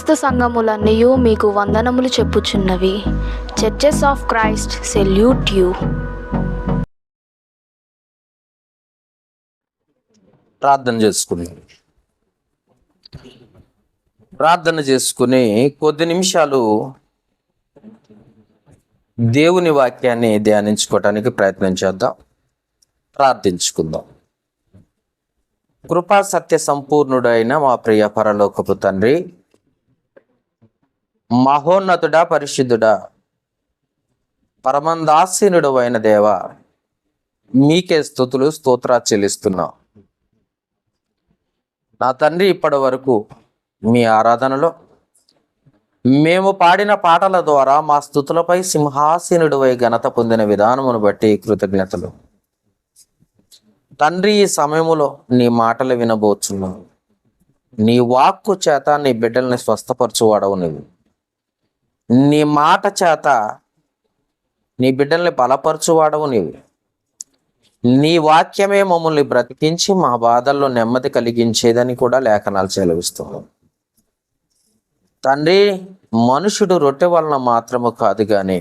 క్రీస్తు సంఘములన్నయు మీకు వందనములు చెప్పుచున్నవి. Churches of Christ salute you. ప్రార్థన చేసుకుని కొద్ది నిమిషాలు దేవుని వాక్యాన్ని ధ్యానించుకోవటానికి ప్రయత్నం చేద్దాం. ప్రార్థించుకుందాం. కృపా సత్య సంపూర్ణుడైన మా ప్రియ పరలోకపు తండ్రి, మహోన్నతుడా, పరిశుద్ధుడా, పరమందాసీనుడు అయిన దేవ, మీకే స్తుతులు స్తోత్రాలు చెల్లిస్తున్నాం. నా తండ్రి, ఇప్పటి వరకు మీ ఆరాధనలో మేము పాడిన పాటల ద్వారా మా స్తుతులపై సింహాసీనుడివై ఘనత పొందిన విధానమును బట్టి కృతజ్ఞతలు. తండ్రి, ఈ సమయములో నీ మాటలు వినబోచున్నావు. నీ వాక్కు చేత నీ బిడ్డల్ని స్వస్థపరచువాడవు నువ్వు. నీ మాట చేత నీ బిడ్డల్ని బలపరచువాడవు నీవు. నీ వాక్యమే మమ్మల్ని బ్రతికించి మా బాధల్లో నెమ్మది కలిగించేదని కూడా లేఖనాలు సెలవిస్తున్నాం. తండ్రి, మనుషుడు రొట్టె వలన మాత్రము కాదు కానీ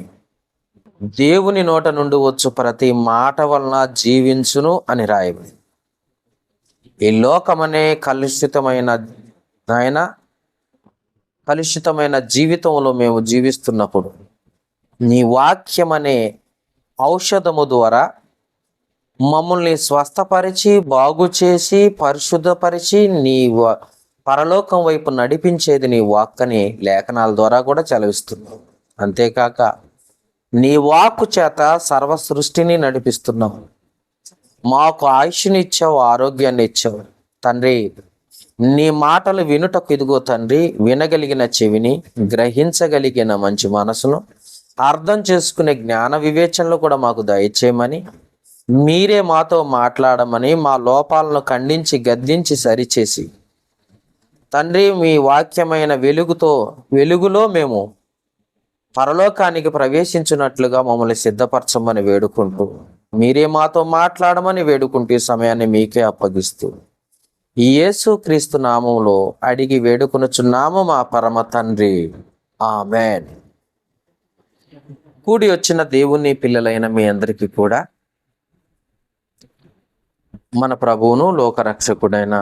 దేవుని నోట నుండి వచ్చు ప్రతి మాట వలన జీవించును అని రాయబడి, ఈ లోకమనే కలుషితమైన జీవితంలో మేము జీవిస్తున్నప్పుడు నీ వాక్యమనే ఔషధము ద్వారా మమ్మల్ని స్వస్థపరిచి, బాగు చేసి, పరిశుద్ధపరిచి నీ పరలోకం వైపు నడిపించేది నీ వాక్కని లేఖనాల ద్వారా కూడా చదివిస్తున్నావు. అంతేకాక నీ వాక్కు చేత సర్వ సృష్టిని నడిపిస్తున్నావు. మాకు ఆయుష్ని ఇచ్చావు, ఆరోగ్యాన్ని ఇచ్చావు. తండ్రి, నీ మాటలు వినుటకు ఇదిగో తండ్రి, వినగలిగిన చెవిని, గ్రహించగలిగిన మంచి మనసును, అర్థం చేసుకునే జ్ఞాన వివేచనలు కూడా మాకు దయచేయమని, మీరే మాతో మాట్లాడమని, మా లోపాలను ఖండించి గద్దించి సరిచేసి తండ్రి, మీ వాక్యమైన వెలుగులో మేము పరలోకానికి ప్రవేశించినట్లుగా మమ్మల్ని సిద్ధపరచమని వేడుకుంటూ, మీరే మాతో మాట్లాడమని వేడుకుంటూ ఈ సమయాన్ని మీకే అప్పగిస్తూ యేసు క్రీస్తు నామములో అడిగి వేడుకొనుచున్నాము మా పరమ తండ్రి, ఆమేన్. కూడి వచ్చిన దేవుని పిల్లలైన మీ అందరికీ కూడా మన ప్రభువును లోకరక్షకుడైన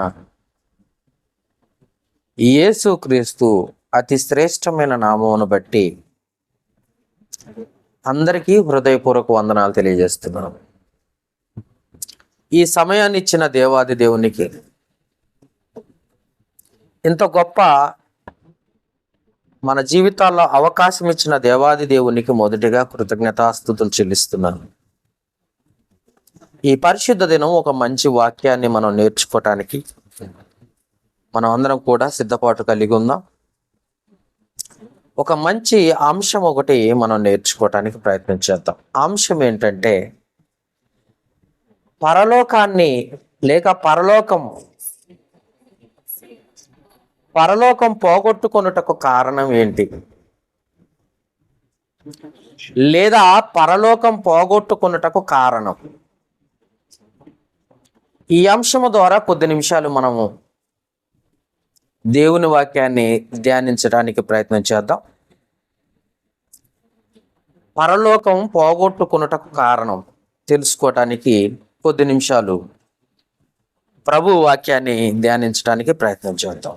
యేసు క్రీస్తు అతి శ్రేష్టమైన నామమును బట్టి అందరికీ హృదయపూర్వక వందనాలు తెలియజేస్తున్నాను. ఈ సమయాన్ని ఇచ్చిన దేవాది దేవునికి, ఇంత గొప్ప మన జీవితాల్లో అవకాశం ఇచ్చిన దేవాది దేవునికి మొదటిగా కృతజ్ఞతాస్తుతులు చెల్లిస్తున్నాను. ఈ పరిశుద్ధ దినం ఒక మంచి వాక్యాన్ని మనం నేర్చుకోవటానికి మనం అందరం కూడా సిద్ధపాటు కలిగి ఉందాం. ఒక మంచి అంశం ఒకటి మనం నేర్చుకోవటానికి ప్రయత్నం చేద్దాం. అంశం ఏంటంటే, పరలోకాన్ని లేక పరలోకం పోగొట్టుకొనుటకు కారణం ఏంటి, లేదా పరలోకం పోగొట్టుకొనుటకు కారణం. ఈ అంశము ద్వారా కొద్ది నిమిషాలు మనము దేవుని వాక్యాన్ని ధ్యానించడానికి ప్రయత్నం చేద్దాం. పరలోకం పోగొట్టుకున్నటకు కారణం తెలుసుకోవటానికి కొద్ది నిమిషాలు ప్రభు వాక్యాన్ని ధ్యానించడానికి ప్రయత్నం చేద్దాం.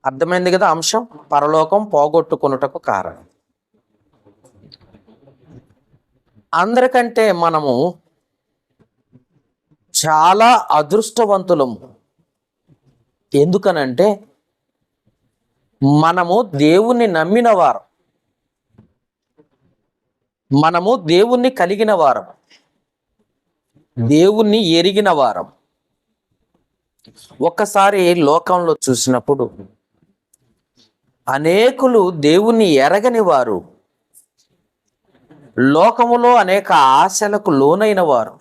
అర్థమైంది కదా అంశం? పరలోకం పోగొట్టుకున్నటకు కారణం. అందరికంటే మనము చాలా అదృష్టవంతులము. ఎందుకనంటే మనము దేవుణ్ణి నమ్మిన వారం, మనము దేవుణ్ణి కలిగిన వారం, దేవుణ్ణి ఎరిగిన వారం. ఒక్కసారి లోకంలో చూసినప్పుడు అనేకులు దేవుణ్ణి ఎరగని వారు, లోకములో అనేక ఆశలకు లోనైన వారు,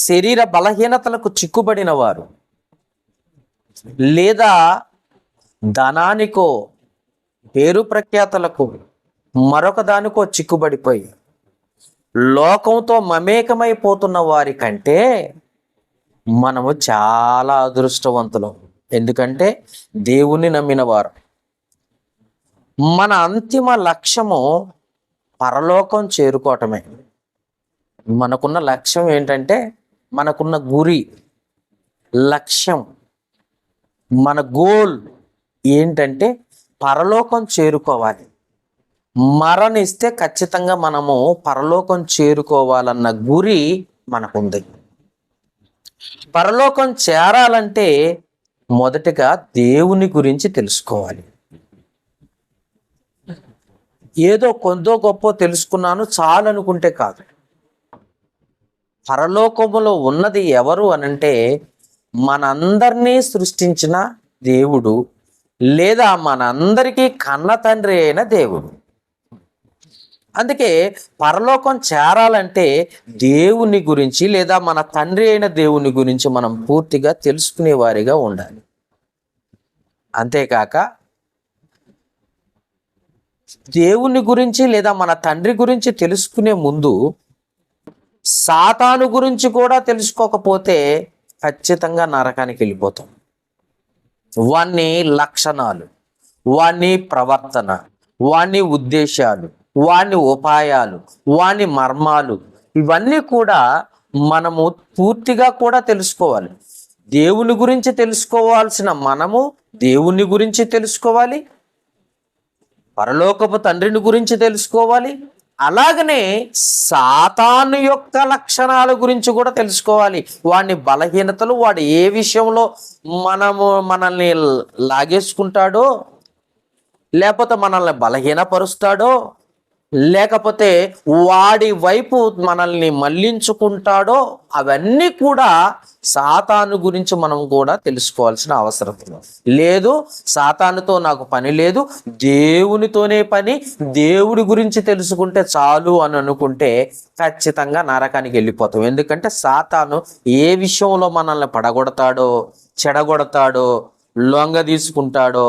శరీర బలహీనతలకు చిక్కుబడిన వారు, లేదా ధనానికో పేరు ప్రఖ్యాతలకు మరొక దానికో చిక్కుబడిపోయి లోకంతో మమేకమైపోతున్న వారి కంటే మనము చాలా అదృష్టవంతులం. ఎందుకంటే దేవుని నమ్మిన వారు. మన అంతిమ లక్ష్యము పరలోకం చేరుకోవటమే. మనకున్న లక్ష్యం ఏంటంటే, మనకున్న గురి, లక్ష్యం, మన గోల్ ఏంటంటే పరలోకం చేరుకోవాలి. మరణిస్తే ఖచ్చితంగా మనము పరలోకం చేరుకోవాలన్న గురి మనకుంది. పరలోకం చేరాలంటే మొదటగా దేవుని గురించి తెలుసుకోవాలి. ఏదో కొందో గొప్ప తెలుసుకున్నాను చాలు అనుకుంటే కాదు. పరలోకములో ఉన్నది ఎవరు అనంటే మనందరినీ సృష్టించిన దేవుడు, లేదా మనందరికీ కన్న తండ్రి అయిన దేవుడు. అందుకే పరలోకం చేరాలంటే దేవుని గురించి లేదా మన తండ్రి అయిన దేవుని గురించి మనం పూర్తిగా తెలుసుకునే వారిగా ఉండాలి. అంతేకాక దేవుని గురించి లేదా మన తండ్రి గురించి తెలుసుకునే ముందు సాతాను గురించి కూడా తెలుసుకోకపోతే ఖచ్చితంగా నరకానికి వెళ్ళిపోతాం. వాని లక్షణాలు, వాని ప్రవర్తన, వాని ఉద్దేశాలు, వాని ఉపాయాలు, వాని మర్మాలు, ఇవన్నీ కూడా మనము పూర్తిగా కూడా తెలుసుకోవాలి. దేవుని గురించి తెలుసుకోవాల్సిన మనము దేవుని గురించి తెలుసుకోవాలి, పరలోకపు తండ్రిని గురించి తెలుసుకోవాలి, అలాగనే సాతాను యొక్క లక్షణాల గురించి కూడా తెలుసుకోవాలి. వాడి బలహీనతలు, వాడు ఏ విషయంలో మనల్ని లాగేసుకుంటాడో, లేకపోతే మనల్ని బలహీనపరుస్తాడో, లేకపోతే వాడి వైపు మనల్ని మళ్లించుకుంటాడో, అవన్నీ కూడా సాతాను గురించి మనం కూడా తెలుసుకోవాల్సిన అవసరం లేదు. సాతానుతో నాకు పని లేదు, దేవునితోనే పని, దేవుడి గురించి తెలుసుకుంటే చాలు అని అనుకుంటే ఖచ్చితంగా నరకానికి వెళ్ళిపోతాం. ఎందుకంటే సాతాను ఏ విషయంలో మనల్ని పడగొడతాడో, చెడగొడతాడో, లొంగ తీసుకుంటాడో,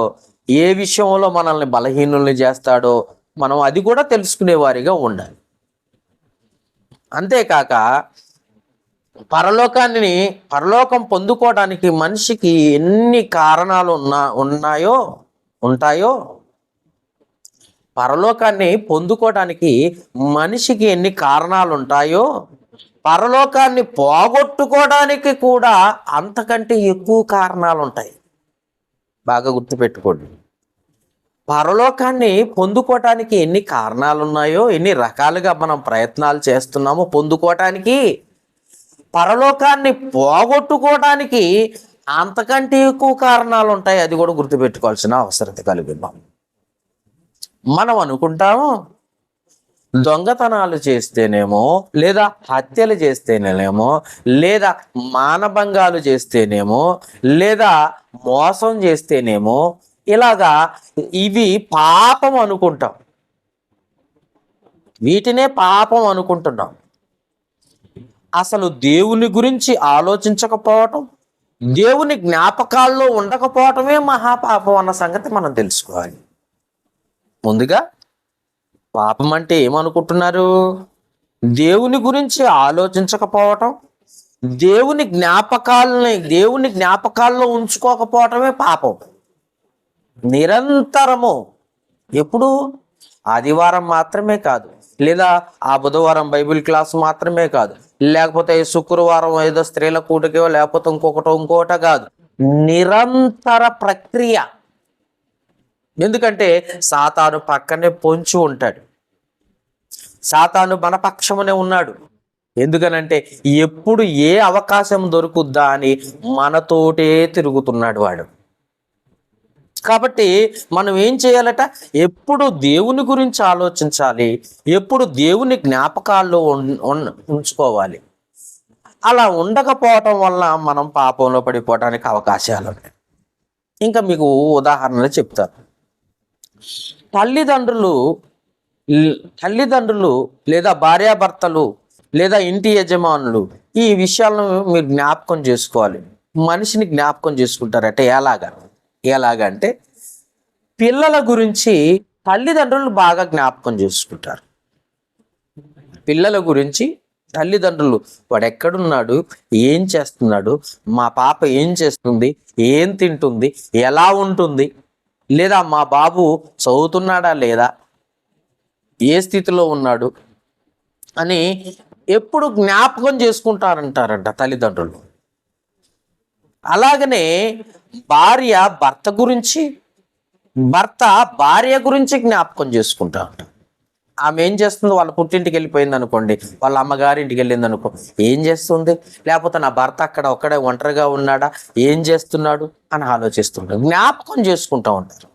ఏ విషయంలో మనల్ని బలహీనుల్ని చేస్తాడో మనం అది కూడా తెలుసుకునే వారిగా ఉండాలి. అంతేకాక పరలోకం పొందుకోవడానికి మనిషికి ఎన్ని కారణాలు ఉంటాయో, పరలోకాన్ని పొందుకోవడానికి మనిషికి ఎన్ని కారణాలు ఉంటాయో, పరలోకాన్ని పోగొట్టుకోవడానికి కూడా అంతకంటే ఎక్కువ కారణాలు ఉంటాయి. బాగా గుర్తుపెట్టుకోండి. పరలోకాన్ని పొందుకోవటానికి ఎన్ని కారణాలు ఉన్నాయో, ఎన్ని రకాలుగా మనం ప్రయత్నాలు చేస్తున్నామో పొందుకోవటానికి, పరలోకాన్ని పోగొట్టుకోవటానికి అంతకంటే ఎక్కువ కారణాలు ఉంటాయి. అది కూడా గుర్తుపెట్టుకోవాల్సిన అవసరం కలిగి ఉన్నాం. మనం అనుకుంటాము దొంగతనాలు చేస్తేనేమో, లేదా హత్యలు చేస్తేనేమో, లేదా మానభంగాలు చేస్తేనేమో, లేదా మోసం చేస్తేనేమో, ఇలాగా ఇవి పాపం అనుకుంటాం. వీటినే పాపం అనుకుంటున్నాం. అసలు దేవుని గురించి ఆలోచించకపోవటం, దేవుని జ్ఞాపకాల్లో ఉండకపోవటమే మహాపాపం అన్న సంగతి మనం తెలుసుకోవాలి. ముందుగా పాపం అంటే ఏమనుకుంటున్నారు? దేవుని గురించి ఆలోచించకపోవటం, దేవుని జ్ఞాపకాల్లో ఉంచుకోకపోవటమే పాపం. నిరంతరము, ఎప్పుడు ఆదివారం మాత్రమే కాదు, లేదా ఆ బుధవారం బైబిల్ క్లాస్ మాత్రమే కాదు, లేకపోతే శుక్రవారం ఏదో స్త్రీల కూటకో, లేకపోతే ఇంకొకట కాదు, నిరంతర ప్రక్రియ. ఎందుకంటే సాతాను పక్కనే పొంచి ఉంటాడు. సాతాను మన పక్షమునే ఉన్నాడు. ఎందుకనంటే ఎప్పుడు ఏ అవకాశం దొరుకుద్దా అని మనతోటే తిరుగుతున్నాడు వాడు. కాబట్టి మనం ఏం చేయాలట? ఎప్పుడు దేవుని గురించి ఆలోచించాలి, ఎప్పుడు దేవుని జ్ఞాపకాల్లో ఉంచుకోవాలి. అలా ఉండకపోవటం వల్ల మనం పాపంలో పడిపోవడానికి అవకాశాలు ఉన్నాయి. ఇంకా మీకు ఉదాహరణలు చెప్తాను. తల్లిదండ్రులు లేదా భార్యాభర్తలు లేదా ఇంటి యజమానులు ఈ విషయాలను మీరు జ్ఞాపకం చేసుకోవాలి. మనిషిని జ్ఞాపకం చేసుకుంటారట. ఎలాగంటే పిల్లల గురించి తల్లిదండ్రులు బాగా జ్ఞాపకం చేసుకుంటారు. పిల్లల గురించి తల్లిదండ్రులు వాడు ఎక్కడున్నాడు, ఏం చేస్తున్నాడు, మా పాప ఏం చేస్తుంది, ఏం తింటుంది, ఎలా ఉంటుంది, లేదా మా బాబు చదువుతున్నాడా లేదా, ఏ స్థితిలో ఉన్నాడు అని ఎప్పుడు జ్ఞాపకం చేసుకుంటారంటారంట తల్లిదండ్రులు. అలాగనే భార్య భర్త గురించి, భర్త భార్య గురించి జ్ఞాపకం చేసుకుంటా ఉంటారు. ఆమె ఏం చేస్తుంది, వాళ్ళ పుట్టింటికి వెళ్ళిపోయింది అనుకోండి, వాళ్ళ అమ్మగారింటికి వెళ్ళింది అనుకో, ఏం చేస్తుంది, లేకపోతే నా భర్త అక్కడ ఒక్కడే ఒంటరిగా ఉన్నాడా, ఏం చేస్తున్నాడు అని ఆలోచిస్తుంటారు, జ్ఞాపకం చేసుకుంటూ ఉంటారు.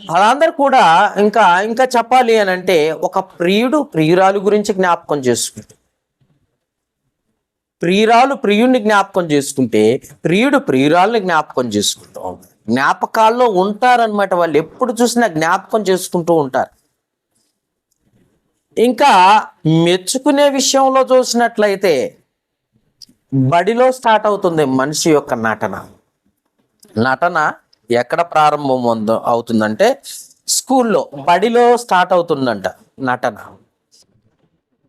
వాళ్ళందరూ కూడా ఇంకా ఇంకా చెప్పాలి అని అంటే ఒక ప్రియుడు ప్రియురాలు గురించి జ్ఞాపకం చేసుకుంటారు. ప్రియురాలు ప్రియుడిని జ్ఞాపకం చేసుకుంటే ప్రియుడు ప్రియురాలని జ్ఞాపకం చేసుకుంటాం. జ్ఞాపకాల్లో ఉంటారనమాట. వాళ్ళు ఎప్పుడు చూసినా జ్ఞాపకం చేసుకుంటూ ఉంటారు. ఇంకా మెచ్చుకునే విషయంలో చూసినట్లయితే బడిలో స్టార్ట్ అవుతుంది మనిషి యొక్క నటన. నటన ఎక్కడ ప్రారంభం అవుతుందంటే స్కూల్లో, బడిలో స్టార్ట్ అవుతుందంట నటన.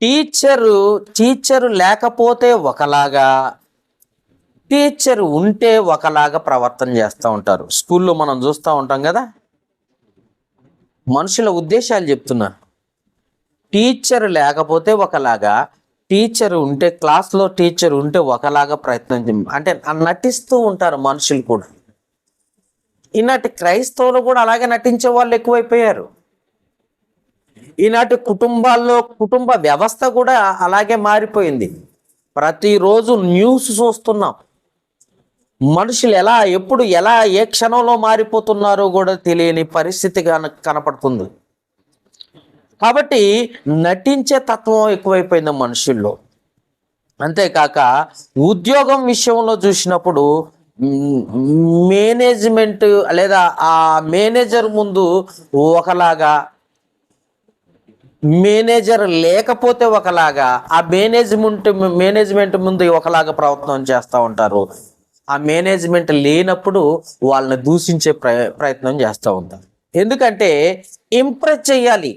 టీచరు లేకపోతే ఒకలాగా, టీచర్ ఉంటే ఒకలాగా ప్రవర్తన చేస్తూ ఉంటారు. స్కూల్లో మనం చూస్తూ ఉంటాం కదా, మనుషుల ఉద్దేశాలు చెప్తున్నా. టీచర్ లేకపోతే ఒకలాగా, టీచర్ ఉంటే, క్లాస్లో టీచర్ ఉంటే ఒకలాగా ప్రయత్నం అంటే నటిస్తూ ఉంటారు మనుషులు కూడా. ఈనాటి క్రైస్తవులు కూడా అలాగే నటించే వాళ్ళు ఎక్కువైపోయారు. ఈనాటి కుటుంబాల్లో కుటుంబ వ్యవస్థ కూడా అలాగే మారిపోయింది. ప్రతిరోజు న్యూస్ చూస్తున్నాం. మనుషులు ఎప్పుడు ఏ క్షణంలో మారిపోతున్నారో కూడా తెలియని పరిస్థితిగా కనపడుతుంది. కాబట్టి నటించే తత్వం ఎక్కువైపోయింది మనుషుల్లో. అంతేకాక ఉద్యోగం విషయంలో చూసినప్పుడు మేనేజ్మెంట్ లేదా ఆ మేనేజర్ ముందు ఒకలాగా, మేనేజర్ లేకపోతే ఒకలాగా, ఆ మేనేజ్మెంట్ ముందు ఒకలాగా ప్రయత్నం చేస్తూ ఉంటారు. ఆ మేనేజ్మెంట్ లేనప్పుడు వాళ్ళని దూషించే ప్రయత్నం చేస్తూ ఉంటారు. ఎందుకంటే ఇంప్రెస్ చేయాలి,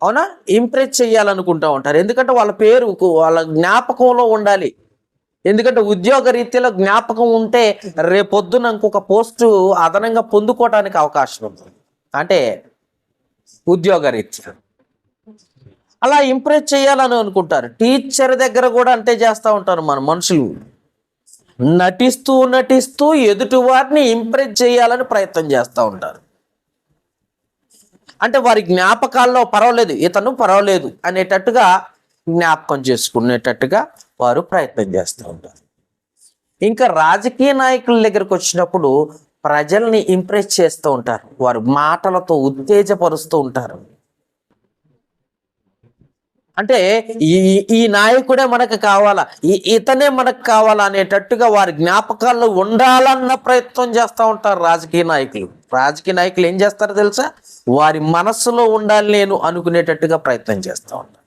అవునా, ఇంప్రెస్ చేయాలనుకుంటూ ఉంటారు. ఎందుకంటే వాళ్ళ పేరు వాళ్ళ జ్ఞాపకంలో ఉండాలి. ఎందుకంటే ఉద్యోగ రీత్యాలో జ్ఞాపకం ఉంటే రేపొద్దున ఇంకొక పోస్టు అదనంగా పొందుకోవడానికి అవకాశం ఉంటుంది. అంటే ఉద్యోగ రీత్యా అలా ఇంప్రెస్ చేయాలని అనుకుంటారు. టీచర్ దగ్గర కూడా అంటే చేస్తూ ఉంటారు మన మనుషులు. నటిస్తూ ఎదుటి వారిని ఇంప్రెస్ చేయాలని ప్రయత్నం చేస్తూ ఉంటారు. అంటే వారి జ్ఞాపకాల్లో ఇతను పర్వాలేదు అనేటట్టుగా జ్ఞాపకం చేసుకునేటట్టుగా వారు ప్రయత్నం చేస్తూ ఉంటారు. ఇంకా రాజకీయ నాయకుల దగ్గరకు వచ్చినప్పుడు ప్రజల్ని ఇంప్రెస్ చేస్తూ ఉంటారు. వారు మాటలతో ఉత్తేజపరుస్తూ ఉంటారు. అంటే ఈ నాయకుడే మనకు కావాలా, ఇతనే మనకు కావాలా అనేటట్టుగా వారి జ్ఞాపకాల్లో ఉండాలన్న ప్రయత్నం చేస్తూ ఉంటారు రాజకీయ నాయకులు. రాజకీయ నాయకులు ఏం చేస్తారో తెలుసా, వారి మనస్సులో ఉండాలి నేను అనుకునేటట్టుగా ప్రయత్నం చేస్తూ ఉంటారు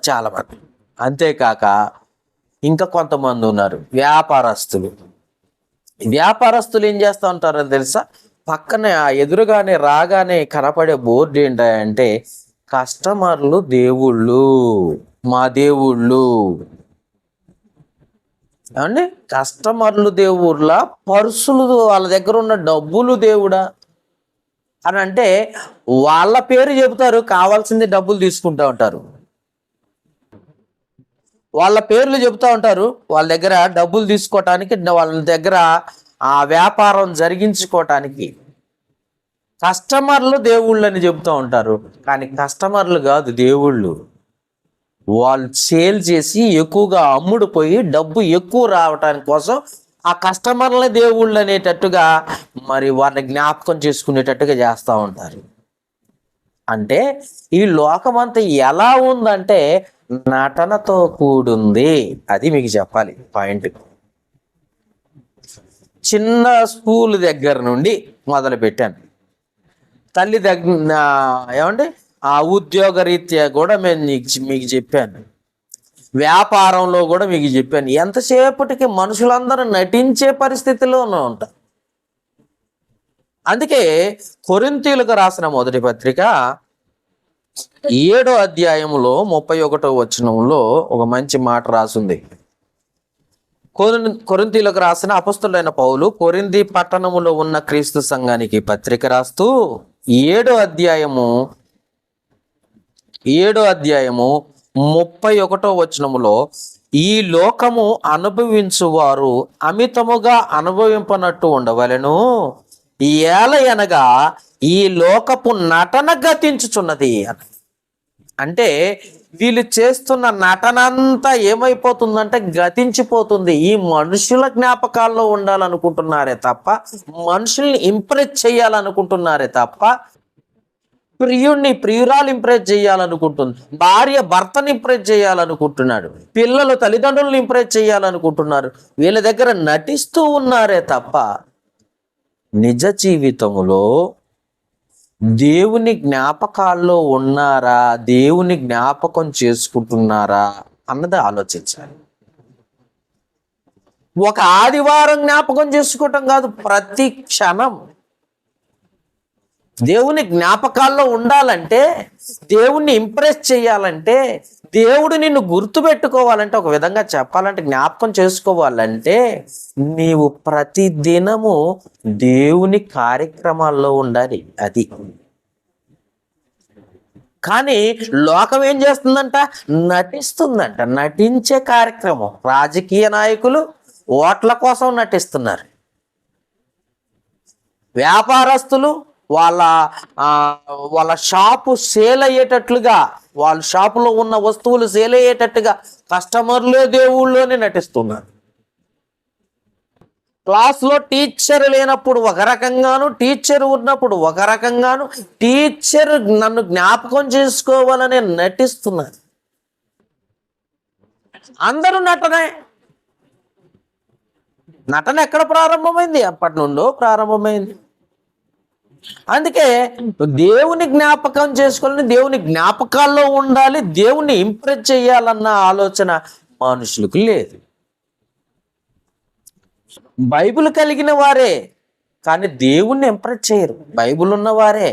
చాలా మంది. అంతేకాక ఇంకా కొంతమంది ఉన్నారు వ్యాపారస్తులు ఏం చేస్తూ ఉంటారో తెలుసా, పక్కనే ఎదురుగానే రాగానే కనపడే బోర్డు ఏంటంటే కస్టమర్లు దేవుళ్ళు, మా దేవుళ్ళు. ఏమండి, కస్టమర్లు దేవుళ్ళ, పర్సులు వాళ్ళ దగ్గర ఉన్న డబ్బులు దేవుడా అని అంటే వాళ్ళ పేరు చెబుతారు, కావాల్సింది డబ్బులు తీసుకుంటూ ఉంటారు. వాళ్ళ పేర్లు చెబుతూ ఉంటారు, వాళ్ళ దగ్గర డబ్బులు తీసుకోవటానికి, వాళ్ళ దగ్గర ఆ వ్యాపారం జరిగించుకోవటానికి. కస్టమర్లు దేవుళ్ళు అని చెబుతూ ఉంటారు, కానీ కస్టమర్లు కాదు దేవుళ్ళు. వాళ్ళు సేల్ చేసి ఎక్కువగా అమ్ముడుపోయి డబ్బు ఎక్కువ రావటానికి కోసం ఆ కస్టమర్ల దేవుళ్ళు అనేటట్టుగా మరి వాళ్ళని జ్ఞాపకం చేసుకునేటట్టుగా చేస్తూ ఉంటారు. అంటే ఈ లోకమంతా ఎలా ఉందంటే నటనతో కూడుంది. అది మీకు చెప్పాలి పాయింట్. చిన్న స్కూల్ దగ్గర నుండి మొదలు పెట్టాను. తల్లి దగ్గర ఏమంటే ఆ ఉద్యోగ రీత్యా కూడా మీకు చెప్పాను. వ్యాపారంలో కూడా మీకు చెప్పాను. ఎంతసేపటికి మనుషులందరూ నటించే పరిస్థితిలోనే ఉంటారు. అందుకే కొరింథీయులకు రాసిన మొదటి పత్రిక 7వ అధ్యాయంలో 31వ వచనంలో ఒక మంచి మాట రాసింది. కొరింథీయులకు రాసిన అపొస్తలుడైన పౌలు కొరింథీ పట్టణములో ఉన్న క్రీస్తు సంఘానికి పత్రిక రాస్తూ 7వ అధ్యాయము 31వ వచనములో, ఈ లోకము అనుభవించువారు అమితముగా అనుభవింపనట్టు ఉండవలెను, ఏలయనగా ఈ లోకపు నటన గతించుచున్నది. అంటే వీళ్ళు చేస్తున్న నటన అంతా ఏమైపోతుందంటే గతించిపోతుంది. ఈ మనుషుల జ్ఞాపకాల్లో ఉండాలనుకుంటున్నారే తప్ప, మనుషుల్ని ఇంప్రెస్ చేయాలనుకుంటున్నారే తప్ప, ప్రియురాలు ఇంప్రెస్ చేయాలనుకుంటుంది, భార్య భర్తని ఇంప్రెస్ చేయాలనుకుంటున్నాడు, పిల్లలు తల్లిదండ్రులను ఇంప్రెస్ చేయాలనుకుంటున్నారు. వీళ్ళ దగ్గర నటిస్తూ ఉన్నారే తప్ప నిజ జీవితంలో దేవుని జ్ఞాపకాల్లో ఉన్నారా, దేవుని జ్ఞాపకం చేసుకుంటున్నారా అన్నది ఆలోచించాలి. ఒక ఆదివారం జ్ఞాపకం చేసుకోవటం కాదు, ప్రతి క్షణం దేవుని జ్ఞాపకాల్లో ఉండాలంటే, దేవుణ్ణి ఇంప్రెస్ చేయాలంటే, దేవుడు నిన్ను గుర్తుపెట్టుకోవాలంటే, ఒక విధంగా చెప్పాలంటే జ్ఞాపకం చేసుకోవాలంటే నీవు ప్రతి దినము దేవుని కార్యక్రమాల్లో ఉండాలి. అది కానీ లోకం ఏం చేస్తుందంట? నటిస్తుందంట. నటించే కార్యక్రమం. రాజకీయ నాయకులు ఓట్ల కోసం నటిస్తున్నారు. వ్యాపారస్తులు వాళ్ళ షాపు సేల్ అయ్యేటట్లుగా, వాళ్ళ షాపులో ఉన్న వస్తువులు సేల్ అయ్యేటట్టుగా కస్టమర్లే దేవుళ్ళలోనే నటిస్తున్నారు. క్లాస్లో టీచర్ లేనప్పుడు ఒక రకంగాను, టీచర్ ఉన్నప్పుడు ఒక రకంగాను, టీచర్ నన్ను జ్ఞాపకం చేసుకోవాలని నటిస్తున్నారు. అందరూ నటనే. నటన ఎక్కడ ప్రారంభమైంది? అప్పటి నుండో ప్రారంభమైంది. అందుకే దేవుని జ్ఞాపకం చేసుకోవాలని, దేవుని జ్ఞాపకాల్లో ఉండాలి, దేవుణ్ణి ఇంప్రెస్ చేయాలన్న ఆలోచన మనుషులకు లేదు. బైబిల్ కలిగిన వారే కానీ దేవుణ్ణి ఇంప్రెస్ చేయరు. బైబిల్ ఉన్నవారే,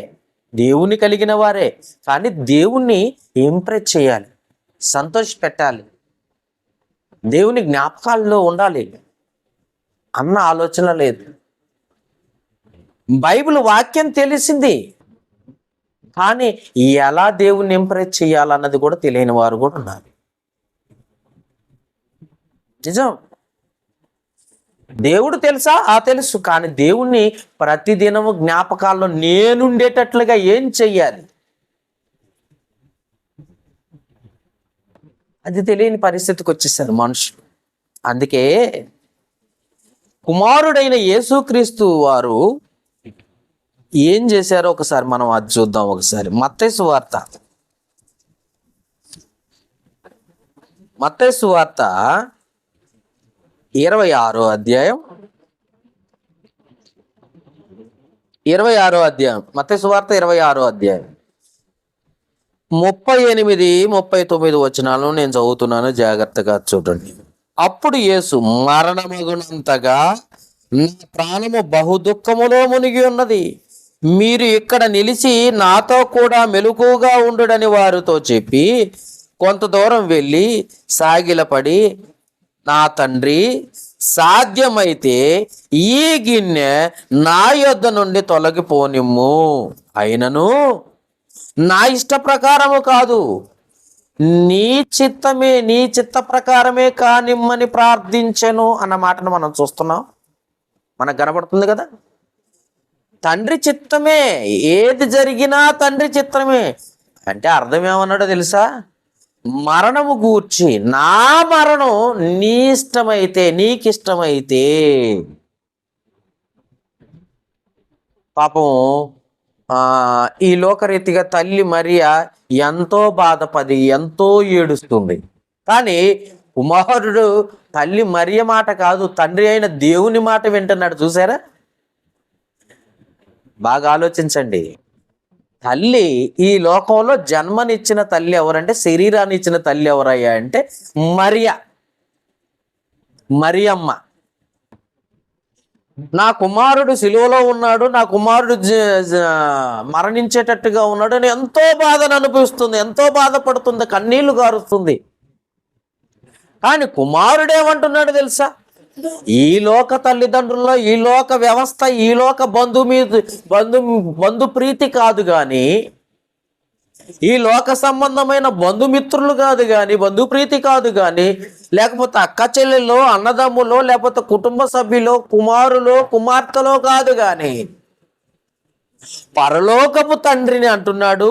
దేవుని కలిగిన వారే కానీ దేవుణ్ణి ఇంప్రెస్ చేయాలి, సంతోష పెట్టాలి, దేవుని జ్ఞాపకాల్లో ఉండాలి అన్న ఆలోచన లేదు. బైబిల్ వాక్యం తెలిసింది కానీ ఎలా దేవుణ్ణి ఇంప్రెస్ చేయాలన్నది కూడా తెలియని వారు కూడా ఉన్నారు. నిజం. దేవుడు తెలుసా? తెలుసు. కానీ దేవుణ్ణి ప్రతిదినము జ్ఞాపకాల్లో నేనుండేటట్లుగా ఏం చెయ్యాలి అది తెలియని పరిస్థితికి వచ్చేసారు మనుషులు. అందుకే కుమారుడైన యేసుక్రీస్తు వారు ఏం చేశారో ఒకసారి మనం అది చూద్దాం. ఒకసారి మత్తయి సువార్త 26వ అధ్యాయం మత్తయి సువార్త 26వ అధ్యాయం 38-39 వచనాలను నేను చదువుతున్నాను, జాగ్రత్తగా చూడండి. అప్పుడు యేసు, మరణమగునంతగా నా ప్రాణము బహు దుఃఖములో మునిగి ఉన్నది, మీరు ఇక్కడ నిలిచి నాతో కూడా మెలకువగా ఉండుడని వారితో చెప్పి కొంత దూరం వెళ్ళి సాగిలపడి, నా తండ్రి, సాధ్యమైతే ఈ గిన్నె నా యొద్ద నుండి తొలగిపోనిమ్ము, అయినను నా ఇష్ట ప్రకారము కాదు, నీ చిత్త ప్రకారమే కానిమ్మని ప్రార్థించెను అన్న మాటను మనం చూస్తున్నాం. మనకు కనబడుతుంది కదా. తండ్రి చిత్తమే, ఏది జరిగినా తండ్రి చిత్తమే అంటే అర్థం ఏమన్నాడో తెలుసా? మరణము గూర్చి, నా మరణం నీ ఇష్టమైతే, నీకిష్టమైతే. పాపం ఈ లోకరీతిగా తల్లి మరియా ఎంతో బాధపడి ఎంతో ఏడుస్తుంది. కానీ కుమారుడు తల్లి మరియ మాట కాదు, తండ్రి అయిన దేవుని మాట వింటున్నాడు. చూసారా? బాగా ఆలోచించండి. తల్లి, ఈ లోకంలో జన్మనిచ్చిన తల్లి ఎవరంటే, శరీరాన్ని ఇచ్చిన తల్లి ఎవరయ్యా అంటే మరియమ్మ. నా కుమారుడు సిలువలో ఉన్నాడు, నా కుమారుడు మరణించేటట్టుగా ఉన్నాడు అని ఎంతో బాధను అనిపిస్తుంది, ఎంతో బాధపడుతుంది, కన్నీళ్లు గారుస్తుంది. కానీ కుమారుడేమంటున్నాడు తెలుసా? ఈ లోక తల్లిదండ్రుల్లో, ఈ లోక వ్యవస్థ, ఈ లోక బంధు ప్రీతి కాదు కానీ, ఈ లోక సంబంధమైన బంధుమిత్రులు కాదు కానీ, బంధుప్రీతి కాదు కానీ, లేకపోతే అక్క చెల్లెల్లో, అన్నదమ్ములో, లేకపోతే కుటుంబ సభ్యులో, కుమారులో, కుమార్తెలో కాదు కానీ పరలోకపు తండ్రిని అంటున్నాడు,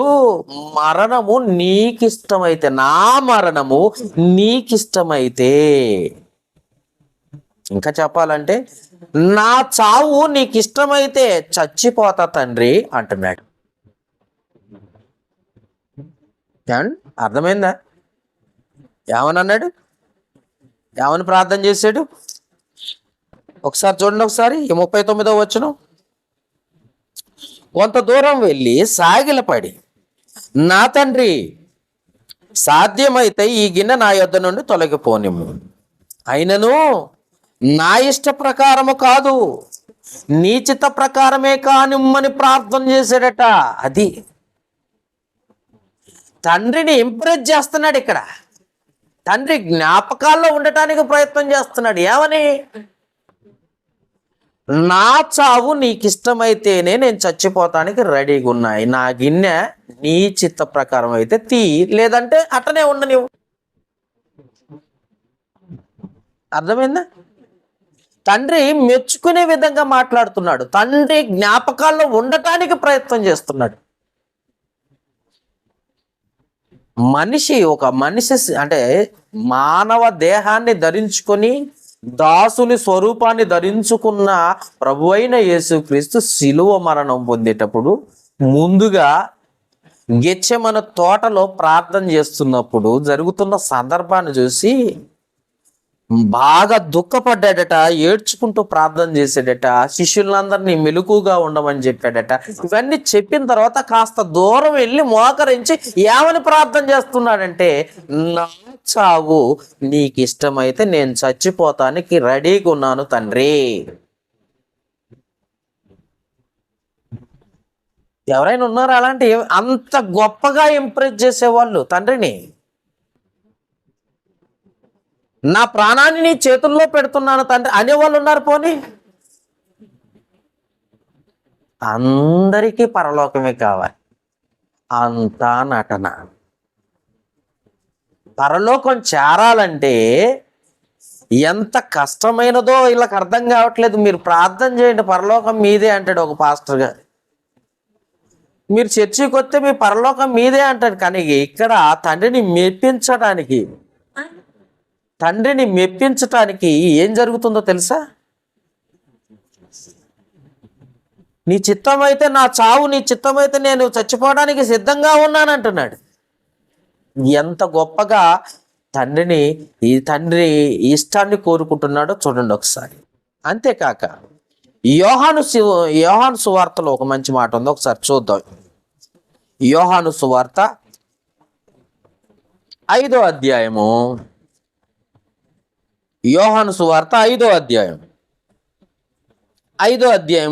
మరణము నీకిష్టమైతే, నా మరణము నీకిష్టమైతే, ఇంకా చెప్పాలంటే నా చావు నీకిష్టమైతే చచ్చిపోతా తండ్రి అంటున్నాడు. అర్థమైందా? ఏమని అన్నాడు? ఏమని ప్రార్థన చేశాడు? ఒకసారి చూడండి, ఒకసారి ఈ 39వ వచనం. కొంత దూరం వెళ్ళి సాగిలపడి, నా తండ్రి, సాధ్యమైతే ఈ గిన్నె నా యొద్ద నుండి తొలగిపోనిమ్ము, అయినను నా ఇష్ట ప్రకారము కాదు, నీ చిత్త ప్రకారమే కానిమ్మని ప్రార్థన చేశాడట. అది తండ్రిని ఇంప్రెస్ చేస్తున్నాడు ఇక్కడ. తండ్రి జ్ఞాపకాల్లో ఉండటానికి ప్రయత్నం చేస్తున్నాడు. ఏమని? నా చావు నీకు ఇష్టమైతేనే నేను చచ్చిపోతానికి రెడీగా ఉన్నాయి, నా గిన్నె నీ చిత్త ప్రకారం అయితే తీ, లేదంటే అట్టనే ఉండనివ్వు. అర్థమైందా? తండ్రి మెచ్చుకునే విధంగా మాట్లాడుతున్నాడు, తండ్రి జ్ఞాపకాల్లో ఉండటానికి ప్రయత్నం చేస్తున్నాడు. ఒక మనిషి అంటే మానవ దేహాన్ని ధరించుకొని దాసుని స్వరూపాన్ని ధరించుకున్న ప్రభువైన యేసుక్రీస్తు శిలువ మరణం పొందేటప్పుడు ముందుగా గెత్సేమనే తోటలో ప్రార్థన చేస్తున్నప్పుడు జరుగుతున్న సందర్భాన్ని చూసి బాగా దుఃఖపడ్డాడట, ఏడ్చుకుంటూ ప్రార్థన చేశాడట, శిష్యులందరినీ మెలకుగా ఉండమని చెప్పాడట. ఇవన్నీ చెప్పిన తర్వాత కాస్త దూరం వెళ్ళి మోకరించి ఏమని ప్రార్థన చేస్తున్నాడంటే, నా చావు నీకు ఇష్టమైతే నేను చచ్చిపోతానికి రెడీగా ఉన్నాను తండ్రి. ఎవరైనా ఉన్నారా అలాంటి అంత గొప్పగా ఇంప్రెస్ చేసేవాళ్ళు తండ్రిని? నా ప్రాణాన్ని నీ చేతుల్లో పెడుతున్నాను తండ్రి అనేవాళ్ళు ఉన్నారు. పోనీ అందరికీ పరలోకమే కావాలి, అంతా నటన. పరలోకం చేరాలంటే ఎంత కష్టమైనదో వీళ్ళకి అర్థం కావట్లేదు. మీరు ప్రార్థన చేయండి, పరలోకం మీదే అంటాడు ఒక పాస్టర్ గారు. మీరు చర్చికి వస్తే మీ పరలోకం మీదే అంటాడు. కానీ ఇక్కడ తండ్రిని మెప్పించటానికి ఏం జరుగుతుందో తెలుసా? నీ చిత్తమైతే, నా చావు నీ చిత్తమైతే నేను చచ్చిపోవడానికి సిద్ధంగా ఉన్నానంటున్నాడు. ఎంత గొప్పగా తండ్రి ఇష్టాన్ని కోరుకుంటున్నాడో చూడండి ఒకసారి. అంతేకాక యోహాను సువార్తలో ఒక మంచి మాట ఉంది, ఒకసారి చూద్దాం. యోహాను సువార్త 5వ అధ్యాయము, యోహాను సువార్త 5వ అధ్యాయం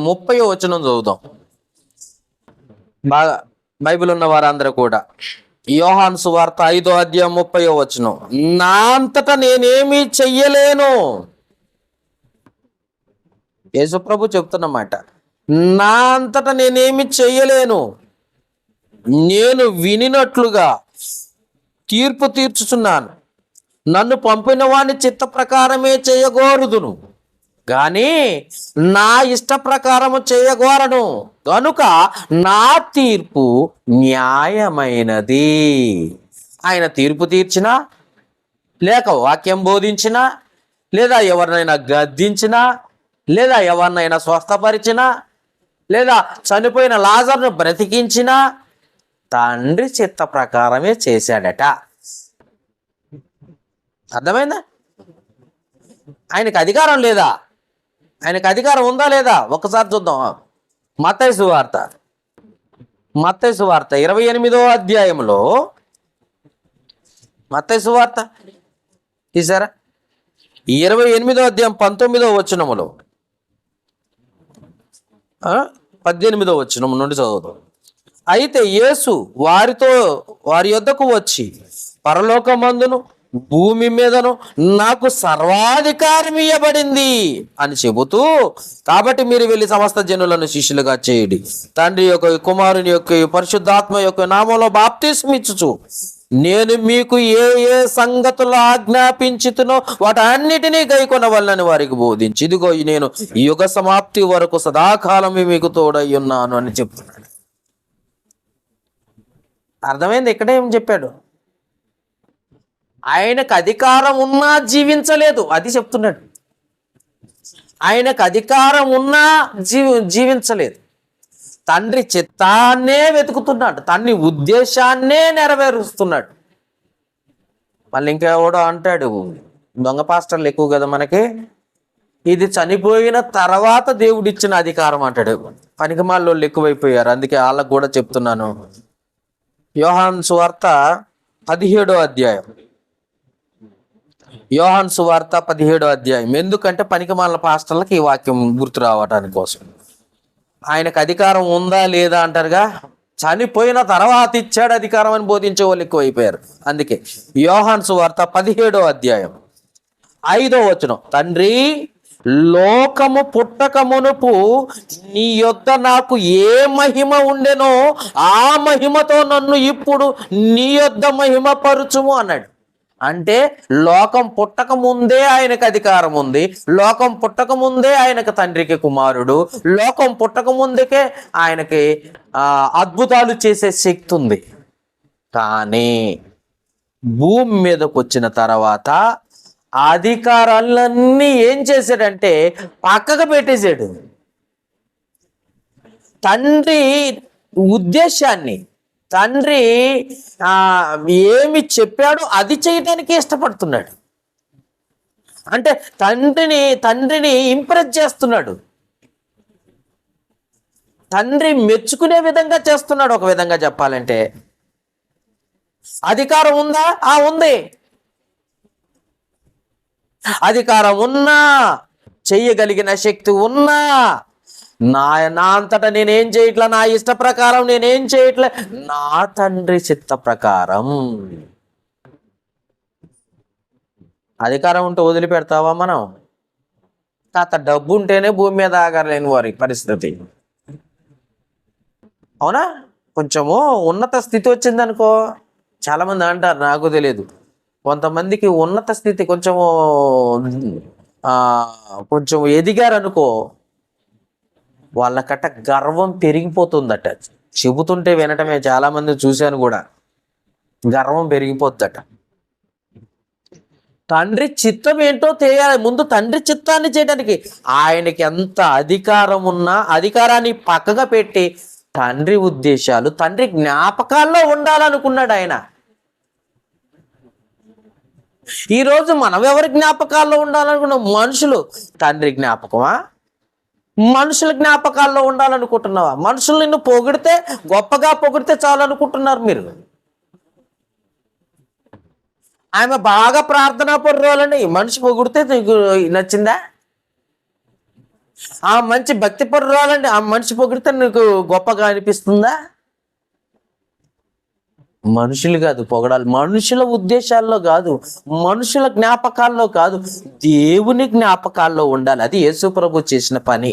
30వ వచనం చదువుదాం. బాగా బైబిల్ ఉన్న వారందరూ కూడా యోహాను సువార్త 5వ అధ్యాయం 30వ వచనం. నా అంతటా నేనేమీ చెయ్యలేను. యేసుప్రభు చెప్తున్నమాట, నా అంతటా నేనేమి చెయ్యలేను, నేను వినినట్లుగా తీర్పు తీర్చుచున్నాను. నన్ను పంపిన వాని చిత్త ప్రకారమే చేయగోరుదును, కానీ నా ఇష్ట ప్రకారము చేయగోరను. కనుక నా తీర్పు న్యాయమైనది. ఆయన తీర్పు తీర్చినా, లేక వాక్యం బోధించినా, లేదా ఎవరినైనా గద్దించినా, లేదా ఎవరినైనా స్వస్థపరిచినా, లేదా చనిపోయిన లాజర్ను బ్రతికించినా తండ్రి చిత్త ప్రకారమే చేశాడట. అర్థమైందా? ఆయనకు అధికారం లేదా? ఆయనకు అధికారం ఉందా లేదా? ఒకసారి చూద్దాం. మత్తయి సువార్త 28వ అధ్యాయంలో, మత్తయి సువార్త తీసారా? 28వ అధ్యాయం 19వ వచనములో, 18వ వచనం నుండి చదువుతాం. అయితే యేసు వారి యొద్దకు వచ్చి, పరలోకమందును భూమి మీదను నాకు సర్వాధికారం ఇవ్వబడింది అని చెబుతూ, కాబట్టి మీరు వెళ్ళి సమస్త జనులను శిష్యులుగా చేయండి, తండ్రి యొక్క, కుమారుని యొక్క, పరిశుద్ధాత్మ యొక్క నామంలో బాప్తిస్మం ఇచ్చుచు, నేను మీకు ఏ ఏ సంగతులు ఆజ్ఞాపించుతునో వాటన్నిటినీ గైకొనవలనని వారికి బోధించి, ఇదిగో నేను యుగ సమాప్తి వరకు సదాకాలం మీకు తోడై ఉన్నాను అని చెప్తున్నాడు. అర్థమైంది? ఇక్కడ ఏం చెప్పాడు? ఆయనకు అధికారం ఉన్నా జీవించలేదు, అది చెప్తున్నాడు. ఆయనకు అధికారం ఉన్నా జీవించలేదు. తండ్రి చిత్తాన్నే వెతుకుతున్నాడు, తండ్రి ఉద్దేశాన్నే నెరవేరుస్తున్నాడు. మళ్ళీ ఇంకెవడో అంటాడు, దొంగ పాస్టర్లు ఎక్కువ కదా మనకి, ఇది చనిపోయిన తర్వాత దేవుడిచ్చిన అధికారం అంటాడు. పనికిమాలోళ్ళు ఎక్కువైపోయారు, అందుకే వాళ్ళకు కూడా చెప్తున్నాను. యోహాను సువార్త 17వ అధ్యాయం, యోహాను సువార్త 17వ అధ్యాయం. ఎందుకంటే పనికిమాలిన పాస్టర్లకు ఈ వాక్యం గుర్తు రావడానికి కోసం. ఆయనకు అధికారం ఉందా లేదా అంటారుగా, చనిపోయిన తర్వాత ఇచ్చాడు అధికారం అని బోధించే వాళ్ళు ఎక్కువైపోయారు. అందుకే యోహాను సువార్త 17వ అధ్యాయం 5వ వచనం, తండ్రి, లోకము పుట్టక మునుపు నీ యొద్ద నాకు ఏ మహిమ ఉండెనో ఆ మహిమతో నన్ను ఇప్పుడు నీ యొద్ద మహిమ పరుచుము అన్నాడు. అంటే లోకం పుట్టక ముందే ఆయనకు అధికారం ఉంది, లోకం పుట్టక ముందే ఆయనకు తండ్రికి కుమారుడు, లోకం పుట్టక ముందుకే ఆయనకి అద్భుతాలు చేసే శక్తి ఉంది. కానీ భూమి మీదకి వచ్చిన తర్వాత అధికారాలన్నీ ఏం చేశాడంటే పక్కకు పెట్టేశాడు. తండ్రి ఉద్దేశాన్ని, తండ్రి ఏమి చెప్పాడో అది చేయడానికి ఇష్టపడుతున్నాడు. అంటే తండ్రిని ఇంప్రెస్ చేస్తున్నాడు, తండ్రి మెచ్చుకునే విధంగా చేస్తున్నాడు. ఒక విధంగా చెప్పాలంటే అధికారం ఉందా? ఉంది. అధికారం ఉన్నా, చెయ్యగలిగిన శక్తి ఉన్నా, నా అంతటా నేనేం చేయట్లే, నా ఇష్ట ప్రకారం నేనేం చేయట్లే, నా తండ్రి చిత్త ప్రకారం. అధికారం ఉంటే వదిలిపెడతావా మనం? కాస్త డబ్బు ఉంటేనే భూమి మీద ఆగలేని వారి పరిస్థితి. అవునా? కొంచెము ఉన్నత స్థితి వచ్చిందనుకో, చాలామంది అంటారు, నాకు తెలియదు, కొంతమందికి ఉన్నత స్థితి కొంచెం ఎదిగారనుకో, వాళ్ళకట్ట గర్వం పెరిగిపోతుందట. చెబుతుంటే వినటమే, చాలామంది చూశాను కూడా, గర్వం పెరిగిపోద్దట. తండ్రి చిత్తం ఏంటో తెలియాలి, ముందు తండ్రి చిత్తాన్ని చేయడానికి. ఆయనకి ఎంత అధికారం ఉన్నా అధికారాన్ని పక్కగా పెట్టి తండ్రి ఉద్దేశాలు, తండ్రి జ్ఞాపకాల్లో ఉండాలనుకున్నాడు ఆయన. ఈరోజు మనం ఎవరి జ్ఞాపకాల్లో ఉండాలనుకున్నాం? మనుషులు. తండ్రి జ్ఞాపకమా? మనుషుల జ్ఞాపకాల్లో ఉండాలనుకుంటున్నావా? మనుషులు నిన్ను పొగిడితే, గొప్పగా పొగిడితే చాలు అనుకుంటున్నారు మీరు. ఆమె బాగా ప్రార్థనా పరురాలని మనిషి పొగిడితే నీకు నచ్చిందా? ఆ మంచి భక్తి పరురాలండి ఆ మనిషి పొగిడితే నీకు గొప్పగా అనిపిస్తుందా? మనుషులు కాదు పొగడాలి, మనుషుల ఉద్దేశాల్లో కాదు, మనుషుల జ్ఞాపకాల్లో కాదు, దేవుని జ్ఞాపకాల్లో ఉండాలి. అది యేసు ప్రభు చేసిన పని.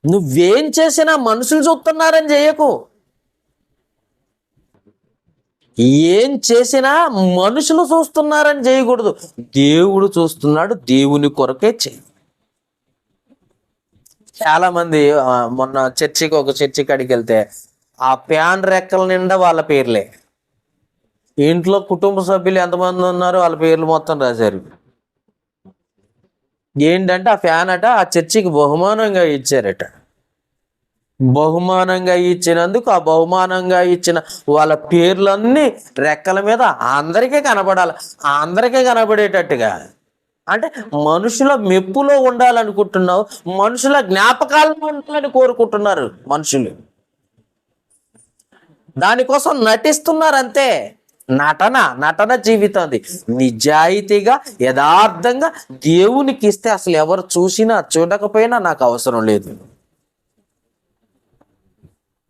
నువ్వేం చేసినా మనుషులు చూస్తున్నారని చేయకు. ఏం చేసినా మనుషులు చూస్తున్నారని చేయకూడదు, దేవుడు చూస్తున్నాడు, దేవుని కొరకే చేయి. చాలా మంది మొన్న ఒక చర్చి కాడికి వెళ్తే ఆ ఫ్యాన్ రెక్కల నిండా వాళ్ళ పేర్లే, ఇంట్లో కుటుంబ సభ్యులు ఎంతమంది ఉన్నారో వాళ్ళ పేర్లు మొత్తం రాశారు. ఏంటంటే ఆ ఫ్యాన్ అట ఆ చర్చికి బహుమానంగా ఇచ్చారట. బహుమానంగా ఇచ్చినందుకు ఆ బహుమానంగా ఇచ్చిన వాళ్ళ పేర్లన్నీ రెక్కల మీద అందరికీ కనపడాలి, అందరికీ కనపడేటట్టుగా. అంటే మనుషుల మెప్పులో ఉండాలనుకుంటున్నావు, మనుషుల జ్ఞాపకాలను ఉండాలని కోరుకుంటున్నారు మనుషులు. దానికోసం నటిస్తున్నారు అంతే. నటన జీవితం అది. నిజాయితీగా యథార్థంగా దేవునికి ఇస్తే అసలు ఎవరు చూసినా చూడకపోయినా నాకు అవసరం లేదు,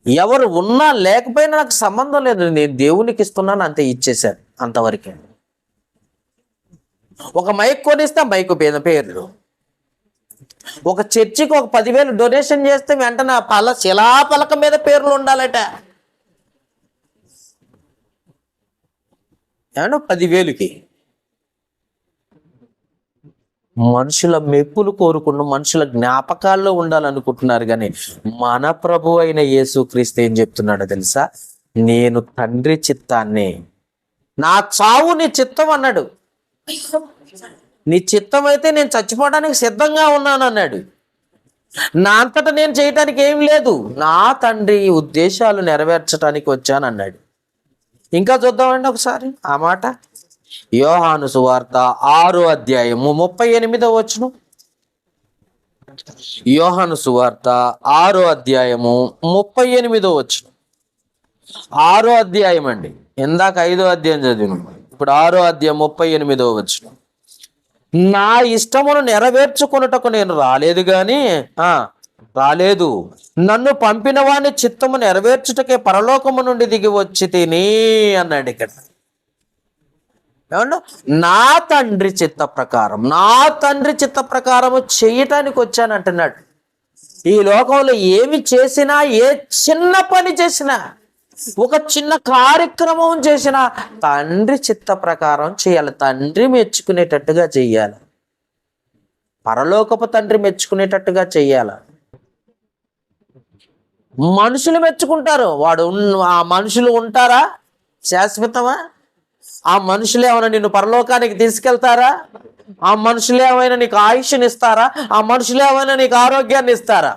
ఎవరు ఉన్నా లేకపోయినా నాకు సంబంధం లేదు, నేను దేవునికి ఇస్తున్నాను అంతే, ఇచ్చేశాను అంతవరకే. ఒక మైక్ కొనిస్తే మైకు పేర్లు, ఒక చర్చికి ఒక 10,000 డొనేషన్ చేస్తే వెంటనే శిలాపలక మీద పేర్లు ఉండాలట. ఏమన్నా 10,000కి మనుషుల మెప్పులు కోరుకున్న మనుషుల జ్ఞాపకాల్లో ఉండాలనుకుంటున్నారు. కానీ మన ప్రభు అయిన యేసుక్రీస్తు ఏం చెప్తున్నాడో తెలుసా? నేను తండ్రి చిత్తాన్ని, నా చావు నీ చిత్తం అన్నాడు. నీ చిత్తం అయితే నేను చచ్చిపోవడానికి సిద్ధంగా ఉన్నాను అన్నాడు. నా అంతటా నేను చేయటానికి ఏం లేదు, నా తండ్రి ఉద్దేశాలు నెరవేర్చడానికి వచ్చాను అన్నాడు. ఇంకా చూద్దామండి ఒకసారి ఆ మాట. యోహాను సువార్త 6వ అధ్యాయము 38వ వచనం. యోహాను సువార్త 6వ అధ్యాయము 38వ వచనం. 6వ అధ్యాయం అండి, ఇందాక 5వ అధ్యాయం చదివిన, ఇప్పుడు 6వ అధ్యాయం 38వ వచనం. నా ఇష్టమును నెరవేర్చుకొనుటకు నేను రాలేదు గాని రాలేదు, నన్ను పంపిన వాని చిత్తము నెరవేర్చుటకే పరలోకము నుండి దిగి వచ్చి తిని అన్నాడు. ఇక్కడ ఏమన్నా? నా తండ్రి చిత్త ప్రకారము చేయటానికి వచ్చాను అంటున్నాడు. ఈ లోకంలో ఏమి చేసినా, ఏ చిన్న పని చేసినా, ఒక చిన్న కార్యక్రమం చేసినా తండ్రి చిత్త ప్రకారం చేయాలి, తండ్రి మెచ్చుకునేటట్టుగా చెయ్యాలి, పరలోకపు తండ్రి మెచ్చుకునేటట్టుగా చెయ్యాలి. మనుషులు మెచ్చుకుంటారు, ఆ మనుషులు ఉంటారా శాశ్వతమా? ఆ మనుషులు ఏమైనా నిన్ను పరలోకానికి తీసుకెళ్తారా? ఆ మనుషులు ఏమైనా నీకు ఆయుష్ని ఇస్తారా? ఆ మనుషులు ఏమైనా నీకు ఆరోగ్యాన్ని ఇస్తారా?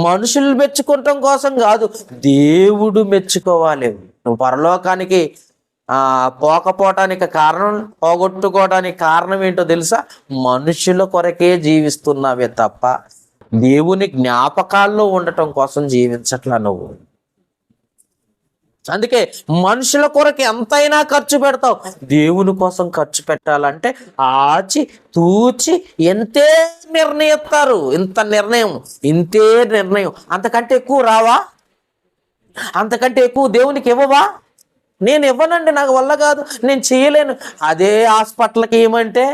మనుషులు మెచ్చుకోవటం కోసం కాదు, దేవుడు మెచ్చుకోవాలి. నువ్వు పరలోకానికి పోకపోవటానికి కారణం, పోగొట్టుకోవడానికి కారణం ఏంటో తెలుసా? మనుషుల కొరకే జీవిస్తున్నావే తప్ప దేవుని జ్ఞాపకాల్లో ఉండటం కోసం జీవించట్లా నువ్వు. అందుకే మనుషుల కొరకు ఎంతైనా ఖర్చు పెడతావు, దేవుని కోసం ఖర్చు పెట్టాలంటే ఆచి తూచి ఇంతే నిర్ణయిస్తారు. ఇంతే నిర్ణయం, అంతకంటే ఎక్కువ రావా? అంతకంటే ఎక్కువ దేవునికి ఇవ్వవా? నేను ఇవ్వనండి, నాకు వల్ల కాదు, నేను చేయలేను. అదే హాస్పిటల్కి ఏమంటే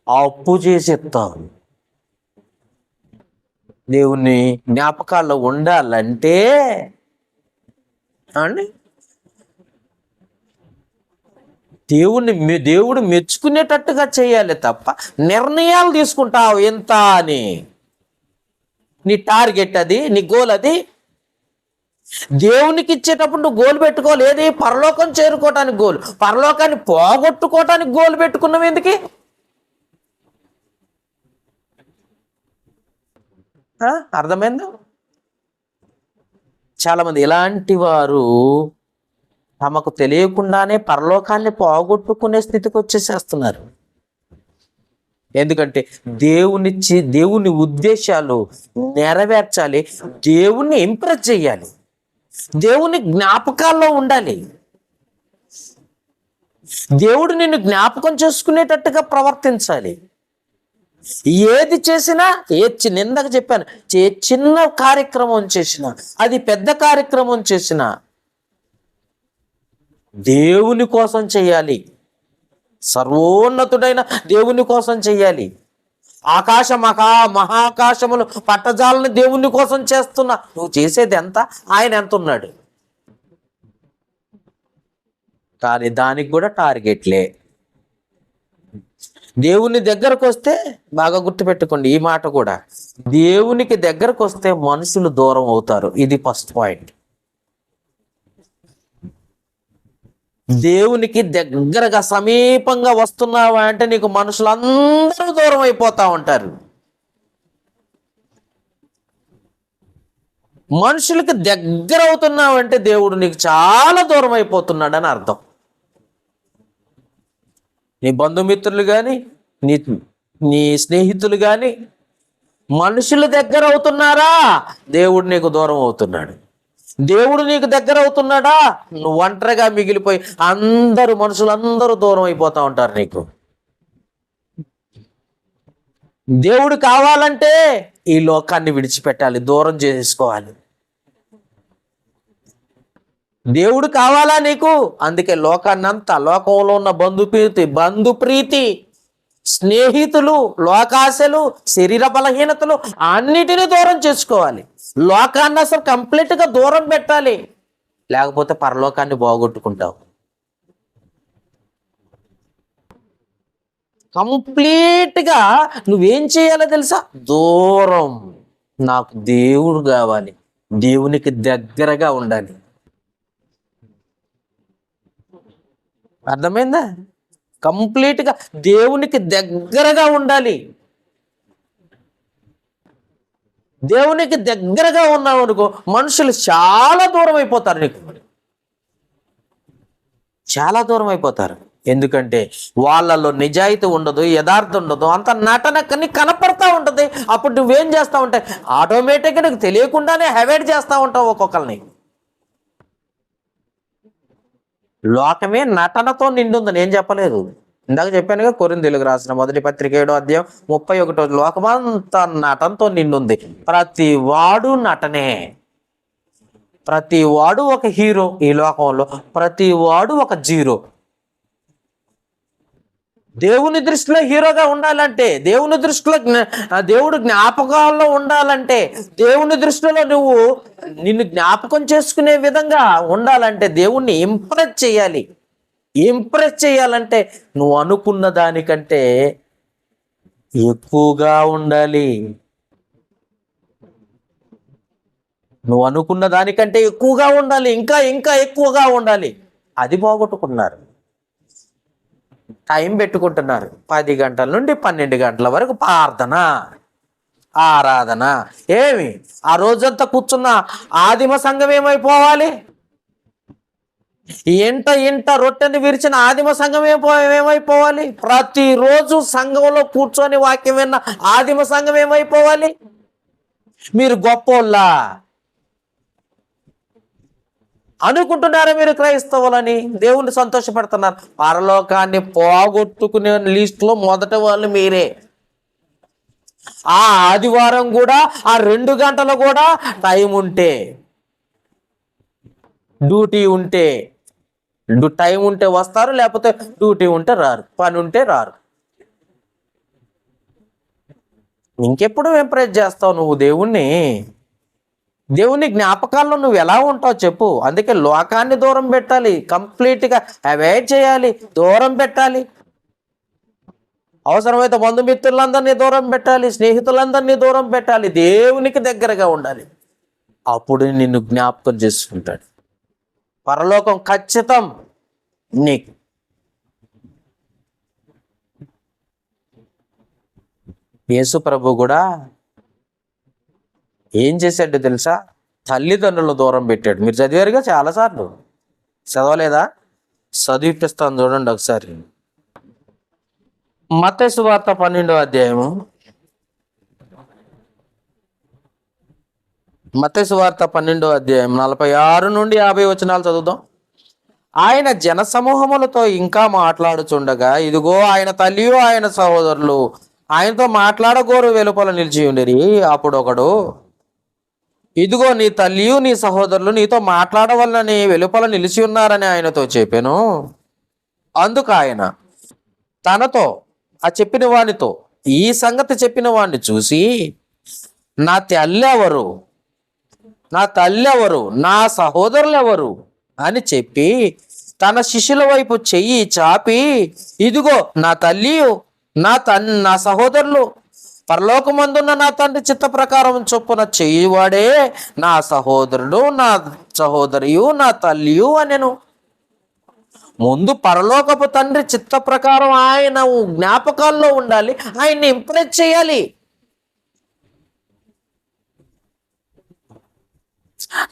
అప్పు చేసి ఇస్తావు. దేవుని జ్ఞాపకాల్లో ఉండాలంటే అండి దేవుడు మెచ్చుకునేటట్టుగా చేయాలి తప్ప నిర్ణయాలు తీసుకుంటావు ఎంత అని. నీ టార్గెట్ అది, నీ గోల్ అది. దేవునికి ఇచ్చేటప్పుడు నువ్వు గోల్ పెట్టుకోవాలి. ఏది? పరలోకం చేరుకోవటానికి గోల్. పరలోకాన్ని పోగొట్టుకోవటానికి గోల్ పెట్టుకున్నావు ఎందుకు? అర్థమైందా? చాలా మంది ఇలాంటి వారు తమకు తెలియకుండానే పరలోకాన్ని పోగొట్టుకునే స్థితికి వచ్చేసేస్తున్నారు. ఎందుకంటే దేవుని ఉద్దేశాలు నెరవేర్చాలి, దేవుణ్ణి ఇంప్రెస్ చేయాలి, దేవుని జ్ఞాపకాల్లో ఉండాలి, దేవుడు నిన్ను జ్ఞాపకం చేసుకునేటట్టుగా ప్రవర్తించాలి. ఏది చేసినా, ఇందాక చెప్పాను, చిన్న కార్యక్రమం చేసినా, అది పెద్ద కార్యక్రమం చేసినా దేవుని కోసం చేయాలి. సర్వోన్నతుడైన దేవుని కోసం చెయ్యాలి. మహాకాశములు పట్టజాలని దేవుని కోసం చేస్తున్నా, నువ్వు చేసేది ఎంత? ఆయన ఎంత ఉన్నాడు? కానీ దానికి కూడా టార్గెట్లే. దేవుని దగ్గరకు వస్తే, బాగా గుర్తుపెట్టుకోండి ఈ మాట కూడా, దేవునికి దగ్గరకు వస్తే మనుషులు దూరం అవుతారు. ఇది ఫస్ట్ పాయింట్. దేవునికి దగ్గరగా సమీపంగా వస్తున్నావా అంటే నీకు మనుషులందరూ దూరం అయిపోతా ఉంటారు. మనుషులకి దగ్గర అవుతున్నావంటే దేవుడు నీకు చాలా దూరం అయిపోతున్నాడని అర్థం. నీ బంధుమిత్రులు కానీ, నీ స్నేహితులు కానీ మనుషుల దగ్గర అవుతున్నారా, దేవుడు నీకు దూరం అవుతున్నాడు. దేవుడు నీకు దగ్గర అవుతున్నాడా? నువ్వు ఒంటరిగా మిగిలిపోయి మనుషులందరూ దూరం అయిపోతా ఉంటారు నీకు. దేవుడు కావాలంటే ఈ లోకాన్ని విడిచిపెట్టాలి, దూరం చేసుకోవాలి. దేవుడు కావాలా నీకు? అందుకే లోకాన్నంతా, లోకంలో ఉన్న బంధుప్రీతి, స్నేహితులు, లోకాశలు, శరీర బలహీనతలు అన్నిటినీ దూరం చేసుకోవాలి. లోకాన్ని అసలు కంప్లీట్గా దూరం పెట్టాలి, లేకపోతే పరలోకాన్ని బాగొట్టుకుంటావు. కంప్లీట్గా నువ్వేం చేయాలో తెలుసా? దూరం. నాకు దేవుడు కావాలి, దేవునికి దగ్గరగా ఉండాలి. అర్థమైందా? కంప్లీట్గా దేవునికి దగ్గరగా ఉండాలి. దేవునికి దగ్గరగా ఉన్నావు అనుకో, మనుషులు చాలా దూరం అయిపోతారు నీకు, చాలా దూరం అయిపోతారు. ఎందుకంటే వాళ్ళలో నిజాయితీ ఉండదు, యథార్థం ఉండదు, అంత నటన కనపడతా ఉంటుంది. అప్పుడు నువ్వేం చేస్తా ఉంటాయి, ఆటోమేటిక్గా నీకు తెలియకుండానే అవాయిడ్ చేస్తూ ఉంటావు ఒక్కొక్కరిని. లోకమే నటనతో నిండుందని ఏం చెప్పలేదు. ఇందాక చెప్పానుగా, కొరింథీయులకు రాసిన మొదటి పత్రిక 7వ అధ్యాయం 31. లోకమంతా నటనతో నిండుంది. ప్రతి వాడు నటనే, ప్రతి వాడు ఒక హీరో. ఈ లోకంలో ప్రతి వాడు ఒక జీరో. దేవుని దృష్టిలో హీరోగా ఉండాలంటే, దేవుని దృష్టిలో దేవుడు జ్ఞాపకాల్లో ఉండాలంటే, దేవుని దృష్టిలో నిన్ను జ్ఞాపకం చేసుకునే విధంగా ఉండాలంటే దేవుణ్ణి ఇంప్రెస్ చేయాలి. ఇంప్రెస్ చేయాలంటే నువ్వు అనుకున్న దానికంటే ఎక్కువగా ఉండాలి. నువ్వు అనుకున్న దానికంటే ఎక్కువగా ఉండాలి, ఇంకా ఇంకా ఎక్కువగా ఉండాలి. అది పోగొట్టుకున్నారు. టైం పెట్టుకుంటున్నారు. 10 గంటల నుండి 12 గంటల వరకు ప్రార్థన, ఆరాధన. ఏమి ఆ రోజంతా కూర్చున్న ఆదిమ సంఘం ఏమైపోవాలి? ఇంట రొట్టెని విరిచిన ఆదిమ సంఘం ఏమైపోవాలి? ప్రతిరోజు సంఘంలో కూర్చొని వాక్యం విన్న ఆదిమ సంఘం ఏమైపోవాలి? మీరు గొప్పోళ్ళా అనుకుంటున్నారా? మీరు క్రైస్తవులని దేవుణ్ణి సంతోషపెడుతున్నారు. పరలోకాన్ని పోగొట్టుకునే లిస్టులో మొదటి వాళ్ళు మీరే. ఆ ఆదివారం కూడా, ఆ 2 గంటలు కూడా టైం ఉంటే, డ్యూటీ ఉంటే, టైం ఉంటే వస్తారు, లేకపోతే డ్యూటీ ఉంటే రారు, పని ఉంటే రారు. ఇంకెప్పుడు ఇంప్రెస్ చేస్తావు నువ్వు దేవుణ్ణి? దేవుని జ్ఞాపకాల్లో నువ్వు ఎలా ఉంటావు చెప్పు. అందుకే లోకాన్ని దూరం పెట్టాలి, కంప్లీట్గా అవాయిడ్ చేయాలి, దూరం పెట్టాలి. అవసరమైతే బంధుమిత్రులందరినీ దూరం పెట్టాలి, స్నేహితులందరినీ దూరం పెట్టాలి. దేవునికి దగ్గరగా ఉండాలి. అప్పుడు నిన్ను జ్ఞాపకం చేసుకుంటాడు. పరలోకం ఖచ్చితం నీకు. యేసు ప్రభు కూడా ఏం చేశాడు తెలుసా? తల్లిదండ్రులను దూరం పెట్టాడు. మీరు చదివారుగా చాలాసార్లు, చదవలేదా? చదివిపిస్తాను చూడండి ఒకసారి. మత్తయి సువార్త 12వ అధ్యాయము, మత్తయి సువార్త 12వ అధ్యాయం 46 నుండి 50 వచనాలు చదువుదాం. ఆయన జనసమూహములతో ఇంకా మాట్లాడుచుండగా, ఇదిగో ఆయన తల్లియు ఆయన సహోదరులు ఆయనతో మాట్లాడగోరు వెలుపల నిలిచి ఉండిరి. అప్పుడు ఒకడు, ఇదిగో నీ తల్లియు నీ సహోదరులు నీతో మాట్లాడవలనని వెలుపల నిలిచి ఉన్నారని ఆయనతో చెప్పాను. అందుకు ఆయన తనతో, ఆ చెప్పిన వానితో ఈ సంగతి చెప్పిన వాడిని చూసి, నా తల్లి ఎవరు, నా తల్లి ఎవరు, నా సహోదరులు ఎవరు అని చెప్పి తన శిష్యుల వైపు చెయ్యి చాపి, ఇదిగో నా తల్లియు నా సహోదరులు, పరలోకమందున్న నా తండ్రి చిత్త ప్రకారం చొప్పున చెయ్యివాడే నా సహోదరుడు, నా సహోదరియు, నా తల్లియు అనెను. ముందు పరలోకపు తండ్రి చిత్త ప్రకారం ఆయన జ్ఞాపకాల్లో ఉండాలి, ఆయన్ని ఇంప్రెస్ చేయాలి.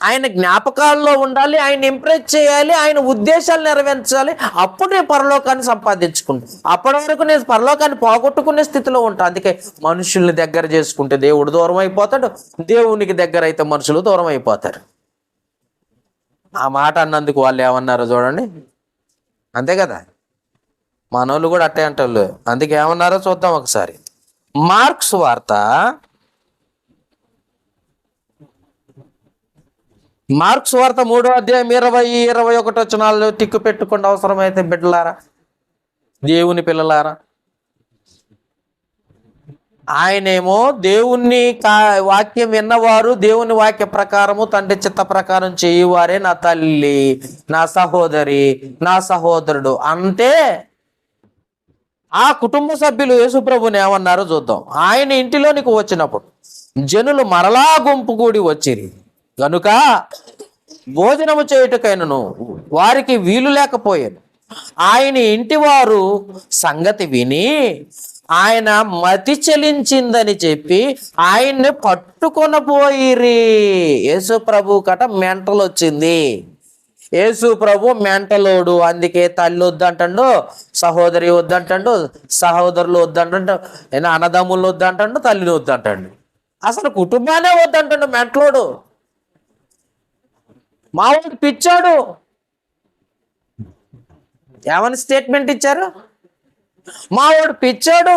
ఆయన జ్ఞాపకాల్లో ఉండాలి, ఆయన ఇంప్రెస్ చేయాలి, ఆయన ఉద్దేశాలు నెరవేర్చాలి. అప్పుడు నేను పరలోకాన్ని సంపాదించుకుంటాను. అప్పటి వరకు నేను పరలోకాన్ని పోగొట్టుకునే స్థితిలో ఉంటాను. అందుకే మనుషుల్ని దగ్గర చేసుకుంటే దేవుడు దూరం అయిపోతాడు, దేవునికి దగ్గర అయితే మనుషులు దూరం అయిపోతారు. ఆ మాట అన్నందుకు వాళ్ళు ఏమన్నారో చూడండి. అంతే కదా, మనోళ్ళు కూడా అట్టే అంటారు. అందుకే ఏమన్నారో చూద్దాం ఒకసారి. మార్క్స్ వార్త 3వ అధ్యాయం 20-21 వచనాలు టిక్కు పెట్టుకోండి అవసరమైతే బిడ్డలారా, దేవుని పిల్లలారా. ఆయనేమో దేవుని వాక్యం విన్నవారు, దేవుని వాక్య ప్రకారము తండ్రి చిత్త ప్రకారం చేయువారే నా తల్లి, నా సహోదరి, నా సహోదరుడు. అంటే ఆ కుటుంబ సభ్యులు యేసుప్రభుని ఏమన్నారో చూద్దాం. ఆయన ఇంటిలోనికి వచ్చినప్పుడు జనులు మరలా గుంపు కూడి వచ్చిరి గనుక భోజనము చేయుటకైనను వారికి వీలు లేకపోయాను. ఆయన ఇంటి వారు సంగతి విని ఆయన మతి చెలించిందని చెప్పి ఆయన్ని పట్టుకొనపోయిరి. యేసు ప్రభు కట మెంటల్ వచ్చింది. యేసు ప్రభు మెంటలోడు. అందుకే తల్లి వద్దంటాడు, సహోదరి వద్దంటాడు, సహోదరులు వద్దంటాడు, అన్నదమ్ములు వద్దంటాడు, తల్లిని వద్దంటాడు, అసలు కుటుంబానే వద్దంటాడు మెంటలోడు. మావాడు పిచ్చాడు. ఏమని స్టేట్మెంట్ ఇచ్చారు? మావాడు పిచ్చాడు.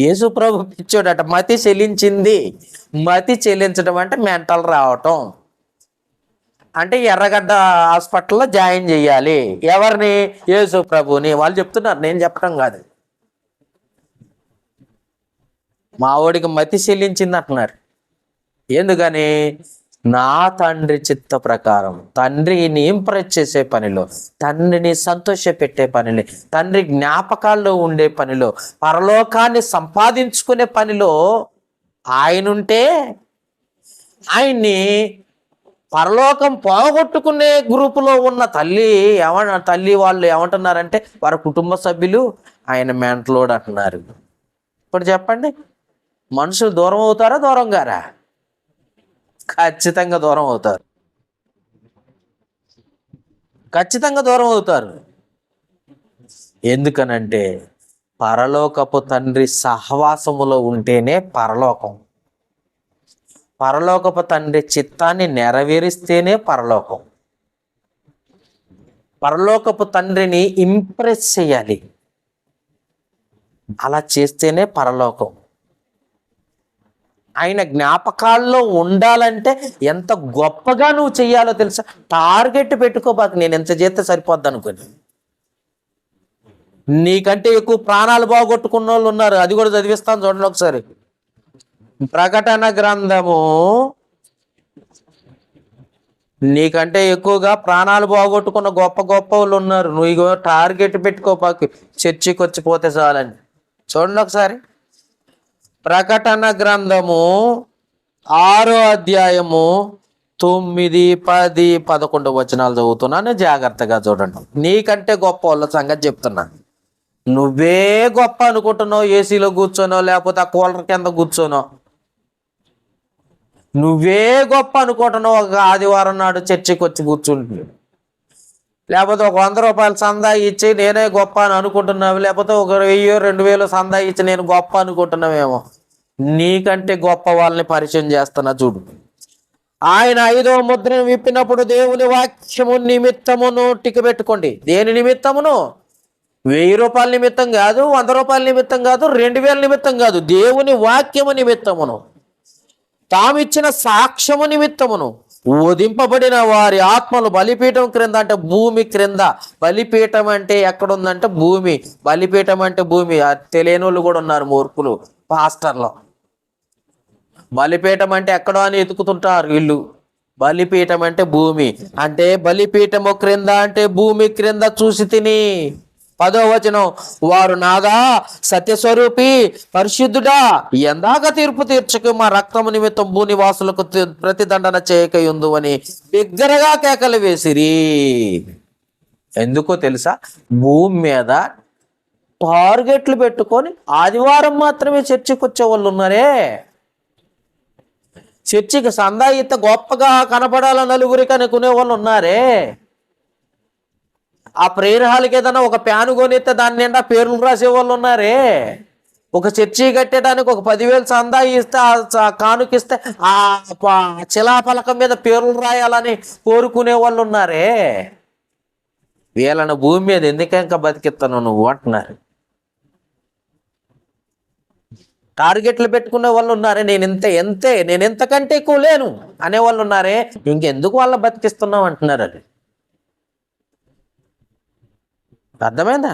యేసు ప్రభు పిచ్చాడు అట. మతి చెలించింది. మతి చెల్లించడం అంటే మెంటల్ రావటం. అంటే ఎర్రగడ్డ హాస్పిటల్లో జాయిన్ చేయాలి. ఎవరిని? యేసు ప్రభుని. వాళ్ళు చెప్తున్నారు, నేను చెప్పడం కాదు. మావాడికి మతి చెల్లించింది అంటున్నారు. ఎందుకని? నా తండ్రి చిత్త ప్రకారం, తండ్రిని ఇంప్రెస్ చేసే పనిలో, తండ్రిని సంతోష పెట్టే పనిలో, తండ్రి జ్ఞాపకాల్లో ఉండే పనిలో, పరలోకాన్ని సంపాదించుకునే పనిలో ఆయనుంటే ఆయన్ని పరలోకం పోగొట్టుకునే గ్రూపులో ఉన్న తల్లి వాళ్ళు ఏమంటున్నారంటే వారి కుటుంబ సభ్యులు ఆయన మెంటలోడు అంటున్నారు. ఇప్పుడు చెప్పండి, మనుషులు దూరం అవుతారా దూరం గారా? ఖచ్చితంగా దూరం అవుతారు. ఖచ్చితంగా దూరం అవుతారు. ఎందుకనంటే పరలోకపు తండ్రి సహవాసములో ఉంటేనే పరలోకం. పరలోకపు తండ్రి చిత్తాన్ని నెరవేరిస్తేనే పరలోకం. పరలోకపు తండ్రిని ఇంప్రెస్ చేయాలి. అలా చేస్తేనే పరలోకం. ఆయన జ్ఞాపకాల్లో ఉండాలంటే ఎంత గొప్పగా నువ్వు చెయ్యాలో తెలుసా? టార్గెట్ పెట్టుకోబాకు, నేను ఎంత చేస్తే సరిపోద్ది అనుకుని. నీకంటే ఎక్కువ ప్రాణాలు బాగొట్టుకున్న వాళ్ళు ఉన్నారు. అది కూడా చదివిస్తాను చూడండి ఒకసారి. ప్రకటన గ్రంథము. నీకంటే ఎక్కువగా ప్రాణాలు బాగొట్టుకున్న గొప్ప గొప్ప వాళ్ళు ఉన్నారు. నువ్వు టార్గెట్ పెట్టుకోపాకు, చర్చికి వచ్చిపోతే చాలని. చూడండి ఒకసారి. ప్రకటన గ్రంథము 6వ అధ్యాయము 9, 10, 11 వచనాలు చదువుతున్నాను, జాగ్రత్తగా చూడండి. నీకంటే గొప్ప వాళ్ళ సంగతి చెప్తున్నా. నువ్వే గొప్ప అనుకుంటున్నావు, ఏసీలో కూర్చోనో లేకపోతే ఆ కూలర్ కింద కూర్చోనో. నువ్వే గొప్ప అనుకుంటున్నావు. ఒక ఆదివారం నాడు చర్చికి వచ్చి కూర్చుంటుంది, లేకపోతే ఒక 100 రూపాయలు సందా ఇచ్చి నేనే గొప్ప అని అనుకుంటున్నావు, లేకపోతే ఒక 1000-2000 సందా ఇచ్చి నేను గొప్ప అనుకుంటున్నావేమో. నీకంటే గొప్ప వాళ్ళని పరిచయం చేస్తున్నా చూడు. ఆయన 5వ ముద్రను విప్పినప్పుడు దేవుని వాక్యము నిమిత్తమును టికి పెట్టుకోండి. దేని నిమిత్తమును? 1000 రూపాయల నిమిత్తం కాదు, 100 రూపాయల నిమిత్తం కాదు, 2000 నిమిత్తం కాదు. దేవుని వాక్యము నిమిత్తమును, తామిచ్చిన సాక్ష్యము నిమిత్తమును ఉదింపబడిన వారి ఆత్మలు బలిపీఠం క్రింద, అంటే భూమి క్రింద. బలిపీఠం అంటే ఎక్కడుందంటే భూమి. బలిపీఠం అంటే భూమి. తెలియని వాళ్ళు కూడా ఉన్నారు, మూర్ఖులు పాస్టర్లు. బలిపీఠం అంటే ఎక్కడో అని ఎతుకుతుంటారు వీళ్ళు. బలిపీఠం అంటే భూమి. అంటే బలిపీఠము క్రింద అంటే భూమి క్రింద చూసి తిని. 10వ వచనం, వారు నాదా సత్యస్వరూపి పరిశుద్ధుడా, ఎందాక తీర్పు తీర్చకు, మా రక్తము నిమిత్తం భూనివాసులకు ప్రతిదండన చేయకయుందు అని బిగ్గరగా కేకలు వేసిరి. ఎందుకో తెలుసా? భూమి మీద టార్గెట్లు పెట్టుకొని ఆదివారం మాత్రమే చర్చికి వచ్చే వాళ్ళు ఉన్నారే. చర్చికి సందా ఇత్త గొప్పగా కనపడాల నలుగురికి అనుకునే వాళ్ళు ఉన్నారే. ఆ ప్రేయర్ హాల్కి ఏదైనా ఒక ప్యాను కొనిస్తే దాని నిండా పేర్లు రాసే వాళ్ళు ఉన్నారే. ఒక చర్చి కట్టడానికి ఒక 10,000 చందా ఇస్తే కానుకిస్తే ఆ శిలాఫలకం మీద పేర్లు రాయాలని కోరుకునే వాళ్ళు ఉన్నారే. వీళ్ళని భూమి మీద ఎందుకంక బతికిస్తాను నువ్వు అంటున్నారు. టార్గెట్లు పెట్టుకునే వాళ్ళు ఉన్నారే, నేను ఎంతకంటే ఎక్కువ లేను అనే వాళ్ళు ఉన్నారే. ఇంకెందుకు వాళ్ళ బతికిస్తున్నావు అంటున్నారు. అది అర్థమైందా?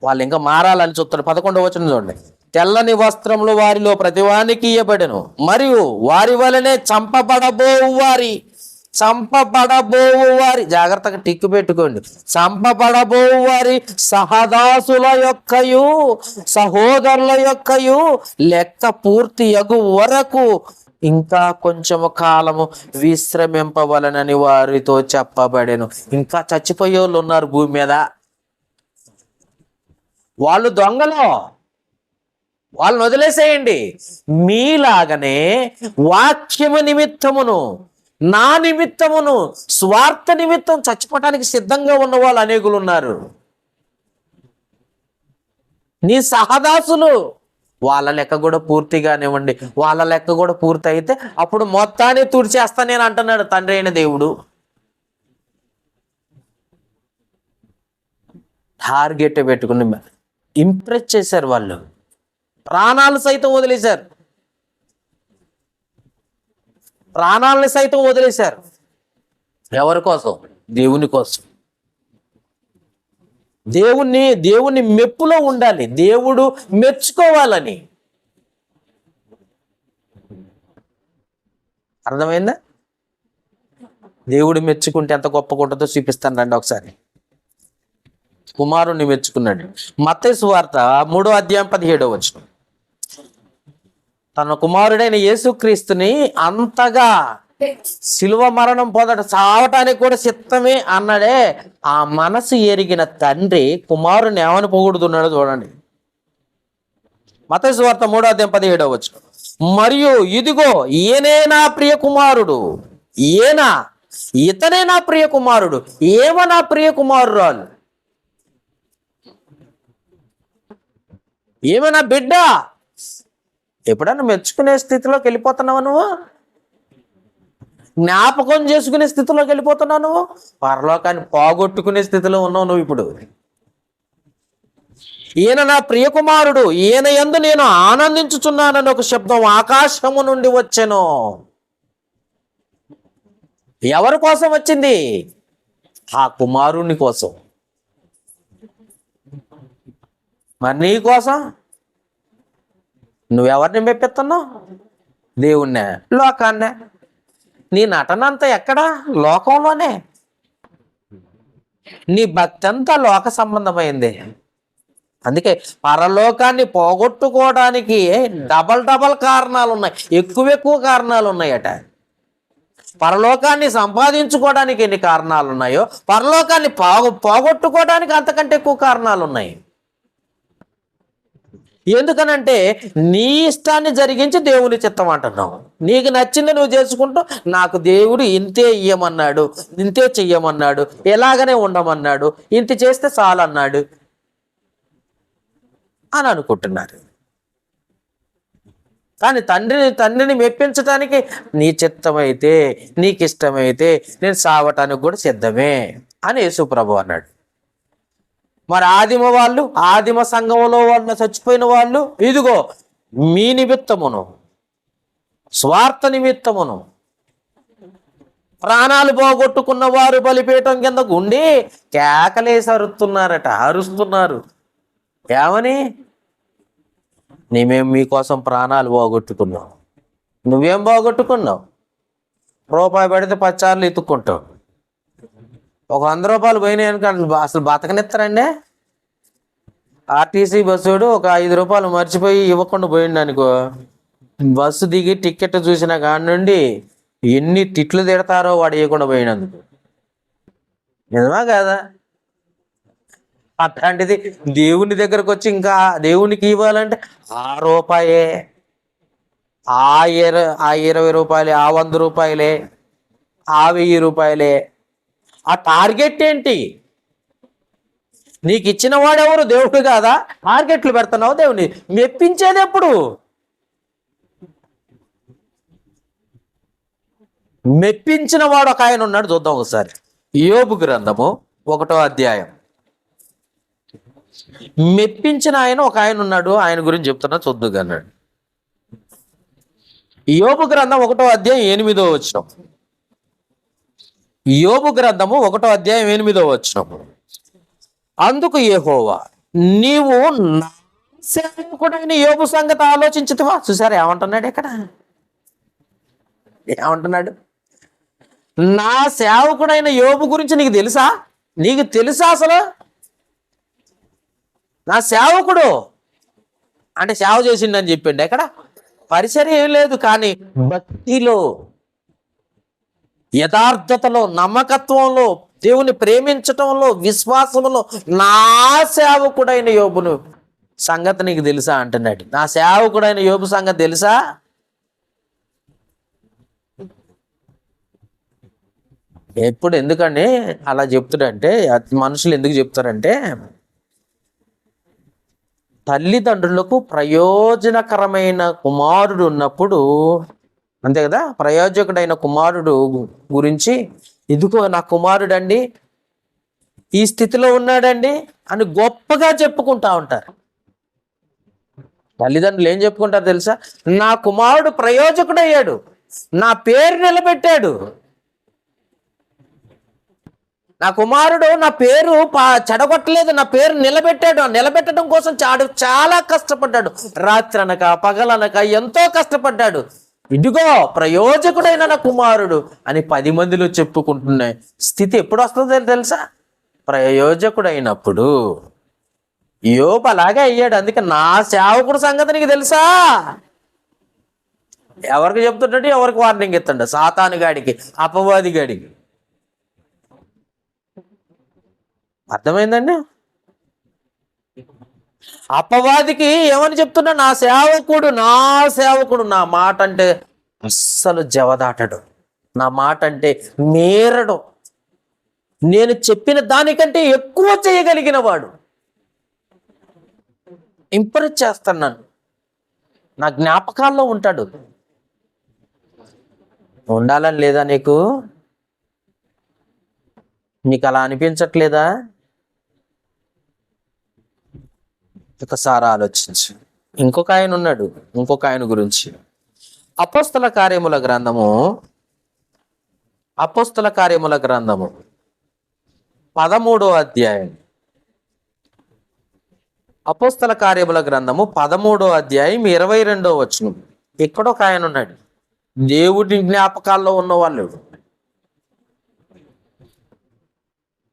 వాళ్ళు ఇంకా మారాలని చూస్తారు. 11వ వచనం చూడండి. తెల్లని వస్త్రములు వారిలో ప్రతివానికి ఇయ్యబడెను, మరియు వారి వలనే చంపబడబోవు జాగ్రత్తగా టిక్కు పెట్టుకోండి. చంపబడబోవు వారి సహదాసుల యొక్కయు సహోదరుల యొక్కయు లెక్క పూర్తి యగు వరకు ఇంకా కొంచెము కాలము విశ్రమింపవలనని వారితో చెప్పబడెను. ఇంకా చచ్చిపోయే వాళ్ళు ఉన్నారు భూమి మీద. వాళ్ళు దొంగలు, వాళ్ళని వదిలేసేయండి. మీలాగనే వాక్యము నిమిత్తమును నా నిమిత్తమును స్వార్థ నిమిత్తం చచ్చిపోవటానికి సిద్ధంగా ఉన్న వాళ్ళు అనేకులు ఉన్నారు. నీ సహదాసులు వాళ్ళ లెక్క కూడా పూర్తిగానివ్వండి. వాళ్ళ లెక్క కూడా పూర్తి అయితే అప్పుడు మొత్తాన్ని తుడిచేస్తా నేను అంటున్నాడు తండ్రి అయిన దేవుడు. టార్గెట్ పెట్టుకుని ఇంప్రెస్ చేశారు. వాళ్ళు ప్రాణాలు సైతం వదిలేశారు. ప్రాణాలను సైతం వదిలేశారు. ఎవరి కోసం? దేవుని కోసం. దేవుని మెప్పులో ఉండాలి, దేవుడు మెచ్చుకోవాలని. అర్థమైందా? దేవుడు మెచ్చుకుంటే ఎంత గొప్పగా ఉంటుందో చూపిస్తాను రండి ఒకసారి. కుమారుణ్ణి మెచ్చుకున్నాడు. మత్తయి సువార్త 3వ అధ్యాయం 17వ వచనం. తన కుమారుడైన యేసుక్రీస్తుని అంతగా శిలువ మరణం పొందట చావటానికి కూడా సిద్ధమే అన్నాడే. ఆ మనసు ఎరిగిన తండ్రి కుమారుని ఏమని పొగుడుతున్నాడో చూడండి. మత్తయి సువార్త 3వ అధ్యాయం 17వ వచనం. మరియు ఇదిగో ఈయనే నా ప్రియ కుమారుడు, ఇతనే నా ప్రియ కుమారుడు, ఏమో నా ప్రియ కుమారురాలు, ఏమైనా బిడ్డ. ఎప్పుడన్నా మెచ్చుకునే స్థితిలోకి వెళ్ళిపోతున్నావు నువ్వు? జ్ఞాపకం చేసుకునే స్థితిలోకి వెళ్ళిపోతున్నావు నువ్వు? పరలోకాన్ని పోగొట్టుకునే స్థితిలో ఉన్నావు నువ్వు ఇప్పుడు. ఈయన నా ప్రియ కుమారుడు, ఈయన యందు నేను ఆనందించుచున్నానని ఒక శబ్దం ఆకాశము నుండి వచ్చెను. ఎవరి కోసం వచ్చింది? ఆ కుమారుని కోసం. మరి నీ కోసం నువ్వెవరిని మెప్పిస్తున్నావు? దేవుణ్ణే, లోకాన్నే. నీ నటన అంతా ఎక్కడా? లోకంలోనే. నీ భక్తి అంతా లోక సంబంధమైంది. అందుకే పరలోకాన్ని పోగొట్టుకోవడానికి డబల్ కారణాలు ఉన్నాయి, ఎక్కువ కారణాలు ఉన్నాయట. పరలోకాన్ని సంపాదించుకోవడానికి ఎన్ని కారణాలు ఉన్నాయో పరలోకాన్ని పోగొట్టుకోవడానికి అంతకంటే ఎక్కువ కారణాలు ఉన్నాయి. ఎందుకనంటే నీ ఇష్టాన్ని జరిగించి దేవుని చిత్తం అంటున్నావు. నీకు నచ్చింది నువ్వు చేసుకుంటూ నాకు దేవుడు ఇంతే ఇయ్యమన్నాడు, ఇంతే చెయ్యమన్నాడు, ఎలాగనే ఉండమన్నాడు, ఇంత చేస్తే చాలు అన్నాడు అని అనుకుంటున్నారు. కానీ తండ్రిని మెప్పించడానికి నీ చిత్తమైతే, నీకు ఇష్టమైతే నేను సావటానికి కూడా సిద్ధమే అని యేసుప్రభు అన్నాడు. మరి ఆదిమ సంఘంలో వాళ్ళు చచ్చిపోయిన వాళ్ళు ఇదిగో మీ నిమిత్తమును స్వార్థ నిమిత్తమును ప్రాణాలు పోగొట్టుకున్న వారు బలిపీఠం కింద గుండి కేకలేసి అరుస్తున్నారు. ఏమని? మేము మీకోసం ప్రాణాలు పోగొట్టుకున్నాం. నువ్వేం పోగొట్టుకున్నావు? రూపాయి పడితే 10 సార్లు ఎత్తుక్కుంటావు. ఒక 100 రూపాయలు పోయినాయి అనుకో అసలు బతకనిస్తారండి. ఆర్టీసీ బస్సుడు ఒక 5 రూపాయలు మర్చిపోయి ఇవ్వకుండా పోయిండు అనుకో, బస్సు దిగి టికెట్ చూసిన కాడి నుండి ఎన్ని తిట్లు తిడతారో వాడు ఇవ్వకుండా పోయినందుకు. నిజమా కాదా? అట్లాంటిది దేవుని దగ్గరకు వచ్చి ఇంకా దేవునికి ఇవ్వాలంటే ఆ రూపాయే, ఆ 20 రూపాయలే, ఆ 100 రూపాయలే, ఆ 1000 రూపాయలే. ఆ టార్గెట్ ఏంటి? నీకు ఇచ్చిన వాడెవరు? దేవుడు కాదా? టార్గెట్లు పెడుతున్నావు దేవుని. మెప్పించేది ఎప్పుడు? మెప్పించిన వాడు ఒక ఆయన ఉన్నాడు, చూద్దాం ఒకసారి. యోబు గ్రంథము 1వ అధ్యాయం. మెప్పించిన ఆయన ఒక ఆయన ఉన్నాడు, ఆయన గురించి చెప్తున్నా చూద్దుగా అన్నాడు. యోబు గ్రంథం 1వ అధ్యాయం 8వ వచనం. యోబు గ్రంథము 1వ అధ్యాయం 8వ వచనం. అందుకు యెహోవా, నీవు నా సేవకుడైన యోబు సంగతి ఆలోచించుతావా? చూసారా ఏమంటున్నాడు ఇక్కడ? ఏమంటున్నాడు? నా సేవకుడైన యోబు గురించి నీకు తెలుసా? నీకు తెలుసా అసలు? నా సేవకుడు అంటే సేవ చేసిండని చెప్పిండు. ఎక్కడ? పరిచర్య ఏం లేదు, కానీ భక్తిలో, యథార్థతలో, నమ్మకత్వంలో, దేవుని ప్రేమించటంలో, విశ్వాసంలో నా సేవకుడైన యోబును సంగతి నీకు తెలుసా అంటున్నాడు. నా సేవకుడైన యోబు సంగతి తెలుసా? ఎప్పుడు ఎందుకండి అలా చెప్తాడంటే, మనుషులు ఎందుకు చెప్తారంటే, తల్లిదండ్రులకు ప్రయోజనకరమైన కుమారుడు ఉన్నప్పుడు, అంతే కదా, ప్రయోజకుడైన కుమారుడు గురించి, ఇదిగో నా కుమారుడండి ఈ స్థితిలో ఉన్నాడండి అని గొప్పగా చెప్పుకుంటా ఉంటారు. తల్లిదండ్రులు ఏం చెప్పుకుంటారు తెలుసా? నా కుమారుడు ప్రయోజకుడయ్యాడు, నా పేరు నిలబెట్టాడు, నా కుమారుడు నా పేరు చెడగొట్టలేదు, నా పేరు నిలబెట్టాడు. నిలబెట్టడం కోసం చాలా కష్టపడ్డాడు, రాత్రనక పగలనక ఎంతో కష్టపడ్డాడు. ఇదిగో ప్రయోజకుడైన నా కుమారుడు అని 10 మందిలో చెప్పుకుంటున్నాయి స్థితి ఎప్పుడు వస్తుందో తెలుసా? ప్రయోజకుడైనప్పుడు. యోబు అలాగే అయ్యాడు. అందుకే నా సేవకుడు సంగతి నీకు తెలుసా? ఎవరికి చెప్తుంటాడు? ఎవరికి వార్నింగ్ ఇస్తాడు? సాతాను గాడికి, అపవాది గాడికి. అర్థమైందండి? అపవాదికి ఏమని చెప్తున్నా? నా సేవకుడు నా మాట అంటే అస్సలు జవదాటడు, నా మాట అంటే మీరడు, నేను చెప్పిన దానికంటే ఎక్కువ చేయగలిగిన వాడు, ఇంప్రెస్ చేస్తున్నాను, నా జ్ఞాపకాల్లో ఉంటాడు. ఉండాలని లేదా నీకు? అలా అనిపించట్లేదా? ఒకసారి ఆలోచించు. ఇంకొక ఆయన ఉన్నాడు, ఇంకొక ఆయన గురించి. అపోస్తల కార్యముల గ్రంథము 13వ అధ్యాయం. అపోస్తల కార్యముల గ్రంథము 13వ అధ్యాయం 22వ వచనం. ఇక్కడ ఒక ఆయన ఉన్నాడు, దేవుడి జ్ఞాపకాల్లో ఉన్నవాళ్ళు.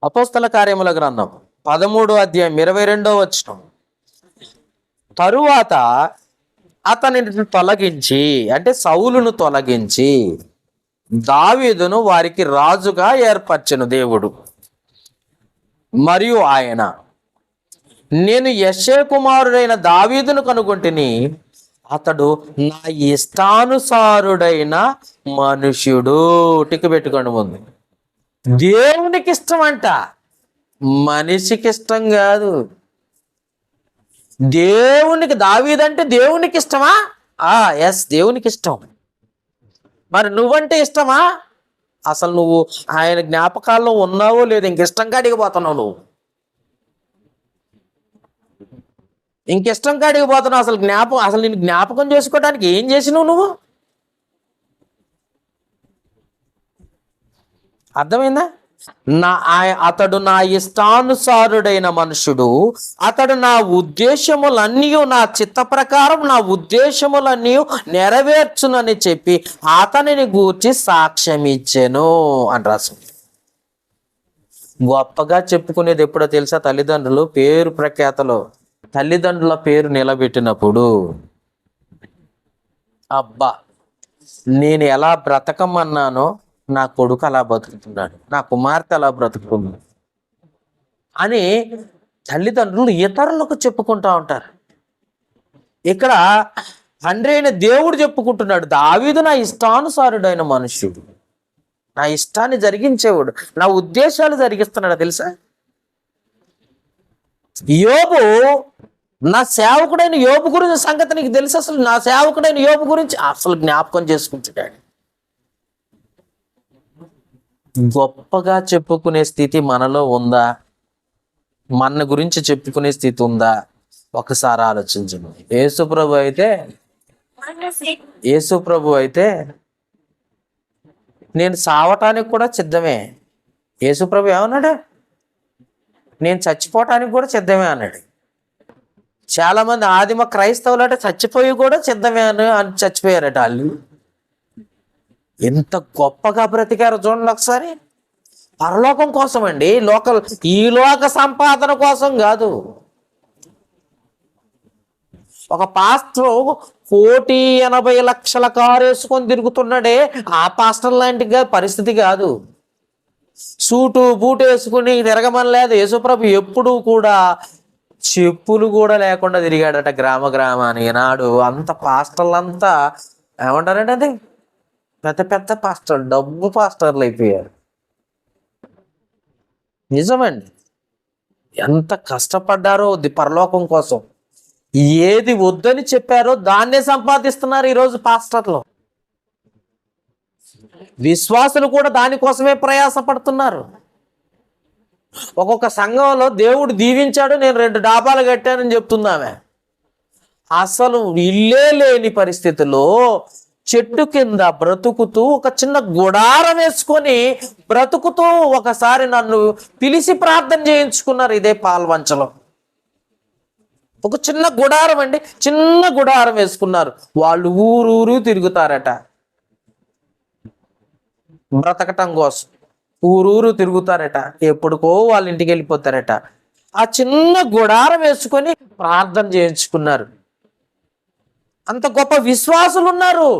అపోస్తల కార్యముల గ్రంథం 13వ అధ్యాయం 22వ వచనం. తరువాత అతనిని తొలగించి, అంటే సౌలును తొలగించి, దావీదును వారికి రాజుగా ఏర్పరచెను దేవుడు. మరియు ఆయన, నేను యెషే కుమారుడైన దావీదును కనుగొంటిని, అతడు నా ఇష్టానుసారుడైన మనుష్యుడు. టిక్కు పెట్టుకోండి ముందు. దేవునికి ఇష్టం అంట, మనిషికి ఇష్టం కాదు. దేవునికి, దావీదంటే దేవునికి ఇష్టమా? ఎస్, దేవునికి ఇష్టం. మరి నువ్వంటే ఇష్టమా? అసలు నువ్వు ఆయన జ్ఞాపకాల్లో ఉన్నావో లేదు, ఇంకిష్టం కాడిగిపోతున్నావు నువ్వు, ఇంకిష్టం కాడిగిపోతున్నావు. అసలు నేను జ్ఞాపకం చేసుకోవడానికి ఏం చేసినావు నువ్వు? అర్థమైందా? అతడు నా ఇష్టానుసారుడైన మనుషుడు, అతడు నా ఉద్దేశములన్నీ, నా చిత్త ప్రకారం నా ఉద్దేశములన్నీ నెరవేర్చునని చెప్పి అతనిని గూర్చి సాక్ష్యం ఇచ్చెను అని రాసింది. గొప్పగా చెప్పుకునేది ఎప్పుడో తెలుసా? తల్లిదండ్రులు పేరు ప్రఖ్యాతలో తల్లిదండ్రుల పేరు నిలబెట్టినప్పుడు, అబ్బా నేను ఎలా బ్రతకమన్నానో నా కొడుకు అలా బ్రతుకుతున్నాడు, నా కుమార్తె అలా బ్రతుకుతుంది అని తల్లిదండ్రులు ఇతరులకు చెప్పుకుంటా ఉంటారు. ఇక్కడ తండ్రి అయిన దేవుడు చెప్పుకుంటున్నాడు, దావీదు నా ఇష్టానుసారుడైన మనుష్యుడు, నా ఇష్టాన్ని జరిగించేవాడు, నా ఉద్దేశాలు జరిగిస్తున్నాడు. తెలుసా? యోబు, నా సేవకుడైన యోబు గురించి సంగతి నీకు తెలుసు? అసలు నా సేవకుడైన యోబు గురించి అసలు జ్ఞాపకం చేసుకుంటున్నాడు. గొప్పగా చెప్పుకునే స్థితి మనలో ఉందా? మన గురించి చెప్పుకునే స్థితి ఉందా? ఒకసారి ఆలోచించండి. యేసు ప్రభు అయితే నేను సావటానికి కూడా సిద్ధమే. యేసు ప్రభు ఏమన్నాడు? నేను చచ్చిపోవటానికి కూడా సిద్ధమే అన్నాడు. చాలా మంది ఆదిమ క్రైస్తవులు అంటే చచ్చిపోయి కూడా సిద్ధమే అని చచ్చిపోయారట వాళ్ళు. ఎంత గొప్పగా బ్రతికారో చూడండి ఒకసారి. పరలోకం కోసం అండి, ఈ లోక సంపాదన కోసం కాదు. ఒక పాస్టర్ 1,80,00,000 కారు వేసుకొని తిరుగుతున్నాడే, ఆ పాస్టర్ లాంటి పరిస్థితి కాదు. సూటు బూటు వేసుకుని తిరగమనలేదు. యేసుప్రభు ఎప్పుడు కూడా చెప్పులు కూడా లేకుండా తిరిగాడట గ్రామానికి. నాడు అంత పాస్టర్లంతా ఏమంటారంటే అది పెద్ద పెద్ద పాస్టర్లు, డబ్బు పాస్టర్లు అయిపోయారు. నిజమండి, ఎంత కష్టపడ్డారో పరలోకం కోసం. ఏది వద్దని చెప్పారో దాన్నే సంపాదిస్తున్నారు ఈరోజు పాస్టర్లు. విశ్వాసులు కూడా దానికోసమే ప్రయాసపడుతున్నారు. ఒక్కొక్క సంఘంలో దేవుడు దీవించాడు, నేను 2 డాబాలు కట్టానని చెప్తుందామె. అసలు ఇల్లే లేని పరిస్థితిలో చెట్టు కింద బ్రతుకుతూ ఒక చిన్న గుడారం వేసుకొని బ్రతుకుతూ ఒకసారి నన్ను పిలిచి ప్రార్థన చేయించుకున్నారు. ఇదే పాల్వంచలో ఒక చిన్న గుడారం అండి, చిన్న గుడారం వేసుకున్నారు. వాళ్ళు ఊరూరు తిరుగుతారట బ్రతకటం కోసం. ఊరూరు తిరుగుతారట, ఎప్పుడుకో వాళ్ళ ఇంటికి వెళ్ళిపోతారట. ఆ చిన్న గుడారం వేసుకొని ప్రార్థన చేయించుకున్నారు. అంత గొప్ప విశ్వాసులు ఉన్నారు.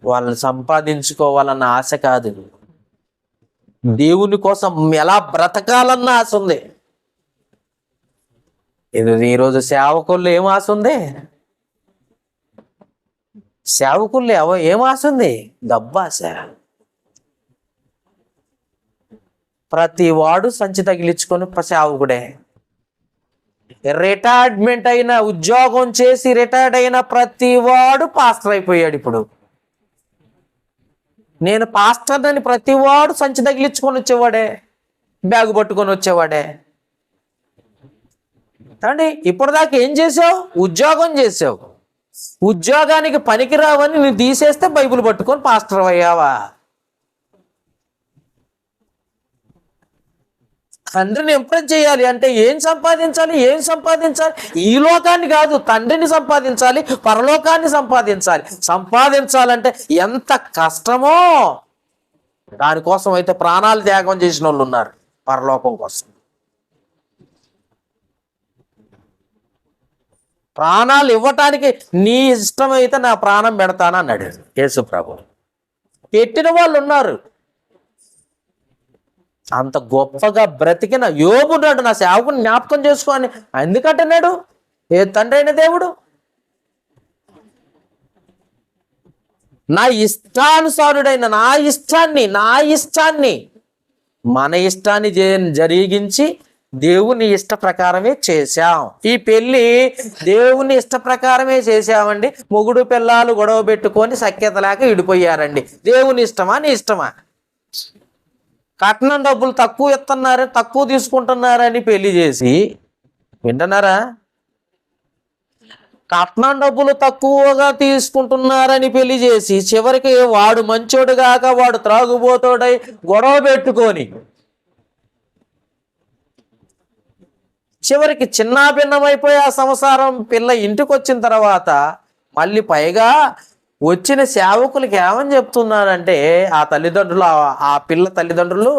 వాళ్ళని సంపాదించుకోవాలన్న ఆశ కాదు, దేవుని కోసం ఎలా బ్రతకాలన్న ఆశ ఉంది. ఈరోజు సేవకుల్లో ఏం ఆశ ఉంది? సేవకుల్లో ఏం ఆశ ఉంది? డబ్బాశ. ప్రతి వాడు సంచి తగిలించుకొని సేవకుడే. రిటైర్మెంట్ అయిన, ఉద్యోగం చేసి రిటైర్డ్ అయిన ప్రతి వాడు పాస్టర్ అయిపోయాడు ఇప్పుడు. నేను పాస్టర్ అని ప్రతి వాడు సంచి తగిలించుకొని వచ్చేవాడే, బ్యాగు పట్టుకొని వచ్చేవాడే. అండి, ఇప్పటిదాకా ఏం చేసావు? ఉద్యోగం చేసావు. ఉద్యోగానికి పనికిరావని నువ్వు తీసేస్తే బైబిల్ పట్టుకొని పాస్టర్ అయ్యావా? తండ్రిని ఇంప్రెస్ చేయాలి అంటే ఏం సంపాదించాలి? ఈ లోకాన్ని కాదు, తండ్రిని సంపాదించాలి, పరలోకాన్ని సంపాదించాలి. సంపాదించాలంటే ఎంత కష్టమో. దానికోసం అయితే ప్రాణాలు త్యాగం చేసిన వాళ్ళు ఉన్నారు పరలోకం కోసం. ప్రాణాలు ఇవ్వటానికి నీ ఇష్టమైతే నా ప్రాణం పెడతాను అన్నాడు యేసు ప్రభు. పెట్టిన వాళ్ళు ఉన్నారు. అంత గొప్పగా బ్రతికిన యోబు నాడు నా సేవకుని జ్ఞాపకం చేసుకోని ఎందుకంటున్నాడు ఏ తండ్రి అయిన దేవుడు? నా ఇష్టానుసారుడైన నా ఇష్టాన్ని మన ఇష్టాన్ని జరిగించి దేవుని ఇష్ట ప్రకారమే చేశాం. ఈ పెళ్లి దేవుని ఇష్ట ప్రకారమే చేశామండి. మొగుడు పిల్లాలు గొడవ పెట్టుకొని సఖ్యత లేక విడిపోయారండి. దేవుని ఇష్టమా నీ ఇష్టమా? కట్నం డబ్బులు తక్కువ తీసుకుంటున్నారని పెళ్లి చేసి, వింటున్నారా? కట్నం డబ్బులు తక్కువగా తీసుకుంటున్నారని పెళ్లి చేసి చివరికి వాడు మంచోడు కాక వాడు త్రాగుబోతోడై గొడవ పెట్టుకొని చివరికి చిన్నాభిన్నమైపోయి ఆ సంసారం పిల్ల ఇంటికి వచ్చిన తర్వాత మళ్ళీ పైగా వచ్చిన సేవకులకి ఏమని చెప్తున్నారంటే ఆ తల్లిదండ్రులు, ఆ పిల్ల తల్లిదండ్రులు,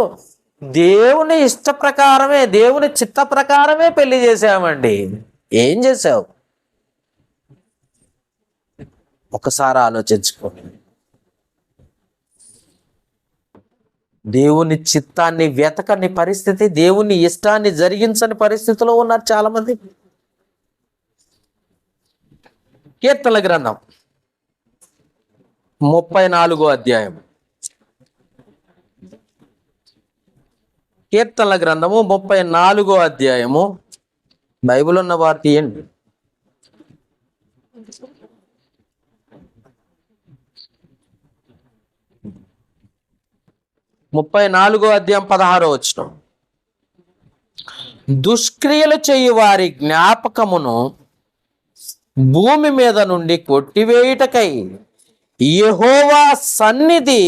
దేవుని ఇష్ట ప్రకారమే, దేవుని చిత్త ప్రకారమే పెళ్లి చేసామండి. ఏం చేసావు? ఒకసారి ఆలోచించుకోండి. దేవుని చిత్తాన్ని వెతకని పరిస్థితి, దేవుని ఇష్టాన్ని జరిగించని పరిస్థితిలో ఉన్నారు చాలా మంది. కీర్తనల గ్రంథం 34వ అధ్యాయం. కీర్తనల గ్రంథము 34 అధ్యాయము. బైబిల్ ఉన్న వారు తీయండి. 34 అధ్యాయం 16 వచనం. దుష్క్రియలు చేయు వారి జ్ఞాపకమును భూమి మీద నుండి కొట్టివేయుటకై యెహోవా సన్నిధి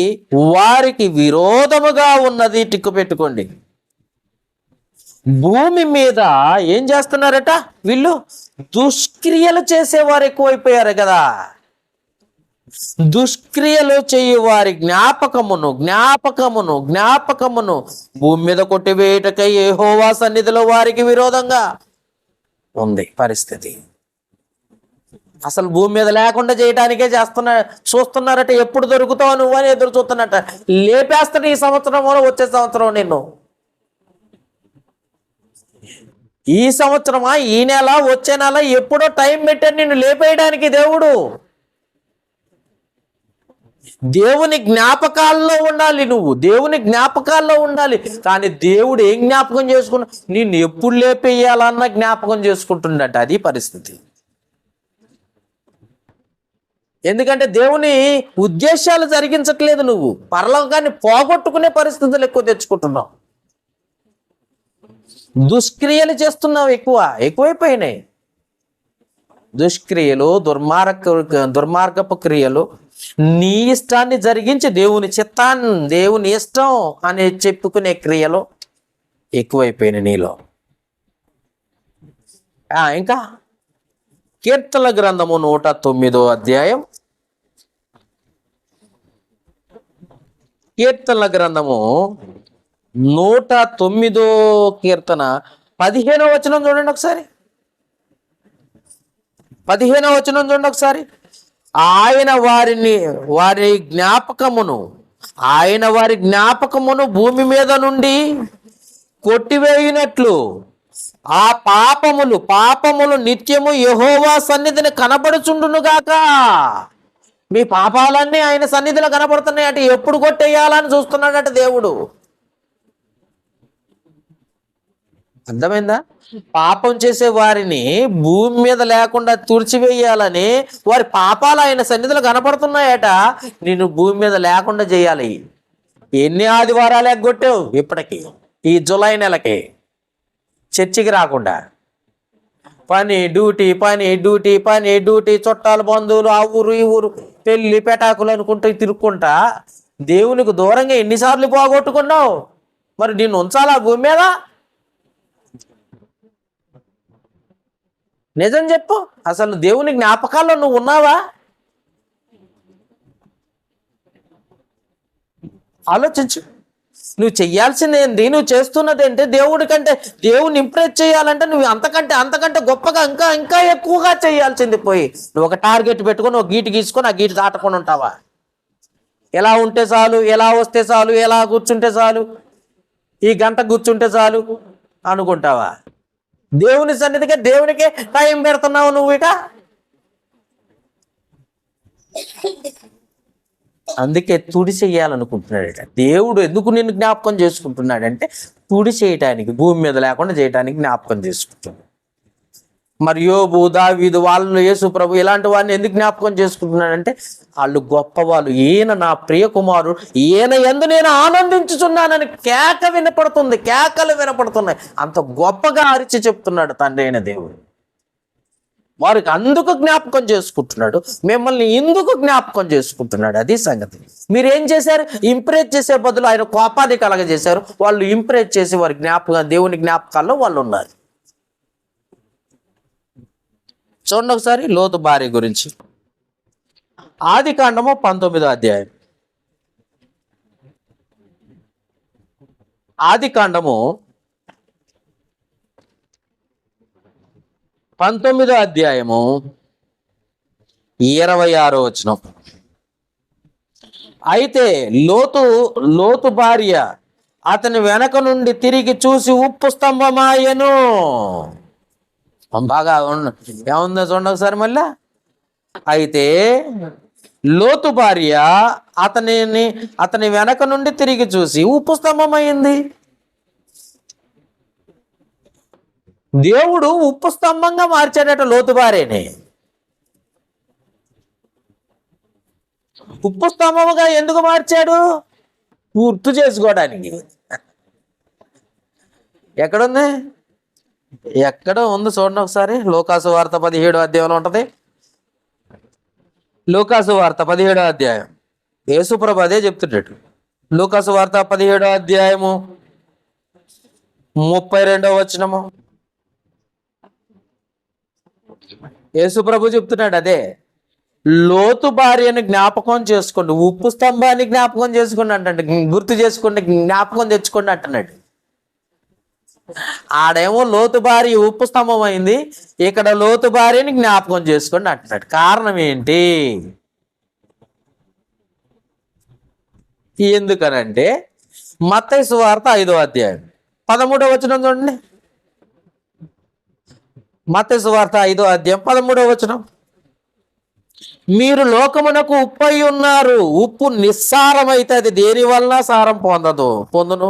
వారికి విరోధముగా ఉన్నది. టిక్కు పెట్టుకోండి. భూమి మీద ఏం చేస్తున్నారట వీళ్ళు? దుష్క్రియలు చేసేవారు ఎక్కువైపోయారు కదా. దుష్క్రియలు చేయు వారి జ్ఞాపకమును భూమి మీద కొట్టివేయుటకై యెహోవా సన్నిధిలో వారికి విరోధంగా ఉంది పరిస్థితి. అసలు భూమి మీద లేకుండా చేయడానికే చూస్తున్నారట. ఎప్పుడు దొరుకుతావు నువ్వు అని ఎదురు చూస్తున్నట్ట. లేపేస్తాడు ఈ సంవత్సరం, వచ్చే సంవత్సరం నిన్ను. ఈ సంవత్సరమా, ఈ నెల, వచ్చే నెల, ఎప్పుడో టైం పెట్టాడు నిన్ను లేపేయడానికి దేవుడు. దేవుని జ్ఞాపకాల్లో ఉండాలి నువ్వు, దేవుని జ్ఞాపకాల్లో ఉండాలి. కానీ దేవుడు ఏం జ్ఞాపకం చేసుకున్నా? నిన్ను ఎప్పుడు లేపేయాలన్న జ్ఞాపకం చేసుకుంటున్నట్ట. అది పరిస్థితి. ఎందుకంటే దేవుని ఉద్దేశాలు జరిగించట్లేదు. నువ్వు పరలోకాన్ని పోగొట్టుకునే పరిస్థితులు ఎక్కువ తెచ్చుకుంటున్నావు. దుష్క్రియలు చేస్తున్నావు, ఎక్కువైపోయినాయి దుష్క్రియలు, దుర్మార్గపు క్రియలు. నీ ఇష్టాన్ని జరిగించి దేవుని ఇష్టం అని చెప్పుకునే క్రియలు ఎక్కువైపోయినాయి నీలో. ఇంకా కీర్తనల గ్రంథము 109 అధ్యాయం. కీర్తనల గ్రంథము 109 కీర్తన 15వ వచనం చూడండి ఒకసారి. 15వ వచనం చూడండి ఒకసారి. ఆయన వారి జ్ఞాపకమును భూమి మీద నుండి కొట్టివేయునట్లు ఆ పాపములు నిత్యము యెహోవా సన్నిధిని కనబడుచుండునుగాక. మీ పాపాలన్నీ ఆయన సన్నిధిలో కనబడుతున్నాయి అంటే ఎప్పుడు కొట్టేయాలని చూస్తున్నాడట దేవుడు. అర్థమైందా? పాపం చేసే వారిని భూమి మీద లేకుండా తుడిచివేయాలని వారి పాపాలు ఆయన సన్నిధిలో కనపడుతున్నాయట. నేను భూమి మీద లేకుండా చేయాలి. ఎన్ని ఆదివారాలు ఎగ్గొట్టావు ఇప్పటికి? ఈ జూలై నెలకి చర్చికి రాకుండా పని డ్యూటీ, చుట్టాలు, బంధువులు, ఆ ఊరు ఈ ఊరు, పెళ్లి పెటాకులు అనుకుంటూ తిరుక్కుంటా దేవునికి దూరంగా ఎన్నిసార్లు పోగొట్టుకున్నావు? మరి నిన్ను ఉంచాలా భూమి మీద? నిజం చెప్పు, అసలు దేవుని జ్ఞాపకాల్లో నువ్వు ఉన్నావా? ఆలోచించు. నువ్వు చెయ్యాల్సింది ఏంటి? నువ్వు చేస్తున్నది ఏంటి? దేవుని ఇంప్రెస్ చేయాలంటే నువ్వు అంతకంటే గొప్పగా ఇంకా ఎక్కువగా చేయాల్సింది. పోయి నువ్వు ఒక టార్గెట్ పెట్టుకొని ఒక గీటు గీసుకొని ఆ గీటు దాటకుండా ఉంటావా? ఎలా ఉంటే చాలు, ఎలా వస్తే చాలు, ఎలా కూర్చుంటే చాలు, ఈ గంట కూర్చుంటే చాలు అనుకుంటావా? దేవుని దేవునికే టైం పెడుతున్నావు నువ్వు. ఇక అందుకే తుడి చెయ్యాలనుకుంటున్నాడట దేవుడు. ఎందుకు నిన్ను జ్ఞాపకం చేసుకుంటున్నాడంటే తుడి చేయటానికి, భూమి మీద లేకుండా చేయటానికి జ్ఞాపకం చేసుకుంటున్నాడు. మరి యోబు, దావీదు, వాళ్ళు, యేసు ప్రభు ఇలాంటి వారిని ఎందుకు జ్ఞాపకం చేసుకుంటున్నాడంటే వాళ్ళు గొప్పవాళ్ళు. ఈయన నా ప్రియ కుమారుడు, ఈయన యందు నేను ఆనందించుచున్నానని కేకలు వినపడుతున్నాయి. అంత గొప్పగా అరిచి చెప్తున్నాడు తండ్రి అయిన దేవుడు. వారికి అందుకు జ్ఞాపకం చేసుకుంటున్నాడు, మిమ్మల్ని ఎందుకు జ్ఞాపకం చేసుకుంటున్నాడు. అది సంగతి. మీరేం చేశారు? ఇంప్రెస్ చేసే బదులు ఆయన కోపాన్ని కలగజేశారు. వాళ్ళు ఇంప్రెస్ చేసి వారి దేవుని జ్ఞాపకాల్లో వాళ్ళు ఉన్నారు. చూడండి ఒకసారి లోతు భార్య గురించి. ఆదికాండము 19వ అధ్యాయం. ఆదికాండము 19వ అధ్యాయము 26వ వచనం. అయితే లోతు భార్య అతని వెనక నుండి తిరిగి చూసి ఉప్పు స్తంభమాయెను. బాగా ఏముందో చూడండి ఒకసారి మళ్ళా. అయితే లోతు భార్య అతని వెనక నుండి తిరిగి చూసి ఉప్పు స్తంభం అయింది. దేవుడు ఉప్పు స్తంభంగా మార్చాడట లోతు భార్యని. ఉప్పు స్తంభముగా ఎందుకు మార్చాడు? గుర్తు చేసుకోవడానికి. ఎక్కడుంది? ఎక్కడ ఉంది చూడండి ఒకసారి. లూకాసు వార్త 17వ అధ్యాయంలో ఉంటది. లూకాసు వార్త 17వ అధ్యాయం. యేసుప్రభు అదే చెప్తుంటాడు. లూకాసు వార్త 17వ అధ్యాయము 32వ వచనము. యేసుప్రభు చెప్తున్నాడు అదే. లోతు భార్యను జ్ఞాపకం చేసుకోండి, ఉప్పు స్తంభాన్ని జ్ఞాపకం చేసుకోండి అంటాడు. గుర్తు చేసుకోండి, జ్ఞాపకం తెచ్చుకోండి అంటున్నాడు. ఆడేమో లోతు భార్య ఉప్పు స్తంభం అయింది, ఇక్కడ లోతు భార్యని జ్ఞాపకం చేసుకోండి అంటున్నాడు. కారణం ఏంటి? ఎందుకనంటే మత్తయి సువార్త 5వ అధ్యాయం 13వ వచనం చూడండి. మత్తయి సువార్త 5వ అధ్యాయం 13వ వచనం. మీరు లోకమునకు ఉప్పు అయి ఉన్నారు. ఉప్పు నిస్సారమైతే అది దేని వలన సారం పొందును.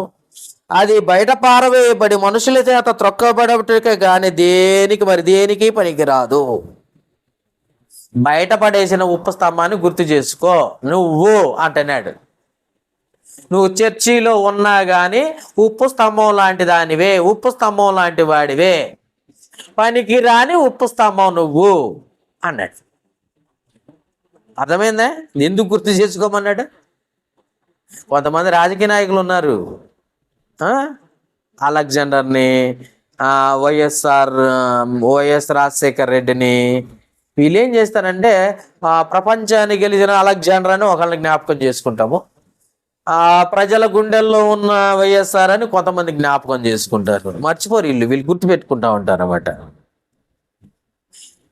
అది బయట పారవేయబడి మనుషుల చేత త్రొక్కబడటకే గాని దేనికి పనికిరాదు. బయట పడేసిన ఉప్పు స్తంభాన్ని గుర్తు చేసుకో నువ్వు అంటున్నాడు. నువ్వు చర్చిలో ఉన్నా కానీ ఉప్పు స్తంభం లాంటి దానివే, ఉప్పు స్తంభం లాంటి వాడివే, పనికి రాని ఉప్పు స్తంభం నువ్వు అన్నాడు. అర్థమైందా? ఎందుకు గుర్తు చేసుకోమన్నాడు? కొంతమంది రాజకీయ నాయకులు ఉన్నారు, అలెగ్జాండర్ని, వైఎస్ రాజశేఖర్ రెడ్డిని. వీళ్ళు ఏం చేస్తారంటే ప్రపంచాన్ని గెలిచిన అలెగ్జాండర్ అని ఒకళ్ళని జ్ఞాపకం చేసుకుంటాము, ప్రజల గుండెల్లో ఉన్న వైఎస్ఆర్ అని కొంతమంది జ్ఞాపకం చేసుకుంటారు. మర్చిపోరు, వీళ్ళు గుర్తుపెట్టుకుంటా ఉంటారు అన్నమాట.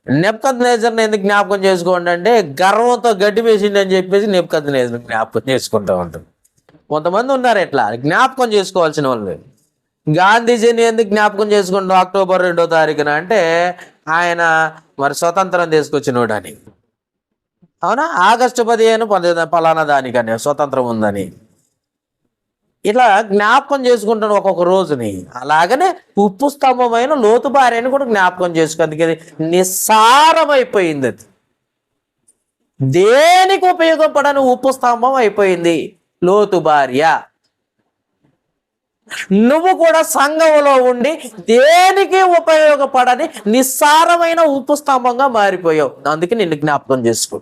నెబ్కద్నెజర్ని ఎందుకు జ్ఞాపకం చేసుకోండి అంటే గర్వంతో గడ్డి వేసిండి అని చెప్పేసి నెబ్కద్నెజర్ని జ్ఞాపకం చేసుకుంటూ ఉంటారు. కొంతమంది ఉన్నారు ఇట్లా జ్ఞాపకం చేసుకోవాల్సిన వాళ్ళు. గాంధీజీని ఎందుకు జ్ఞాపకం చేసుకుంటాం అక్టోబర్ 2వ తారీఖున అంటే ఆయన మరి స్వతంత్రం తీసుకొచ్చినోడని. అవునా? ఆగస్టు 15 పలానా దానికని స్వతంత్రం ఉందని ఇట్లా జ్ఞాపకం చేసుకుంటాను ఒక్కొక్క రోజుని. అలాగనే ఉప్పు స్తంభమైన లోతు భార్యని కూడా జ్ఞాపకం చేసుకుంది. నిస్సారమైపోయింది, అది దేనికి ఉపయోగపడని ఉప్పు స్తంభం అయిపోయింది లోతు భార్య. నువ్వు కూడా సంఘంలో ఉండి దేనికి ఉపయోగపడని నిస్సారమైన ఉప్పు స్తంభంగా మారిపోయావు. అందుకే నిన్ను జ్ఞాపకం చేసుకో.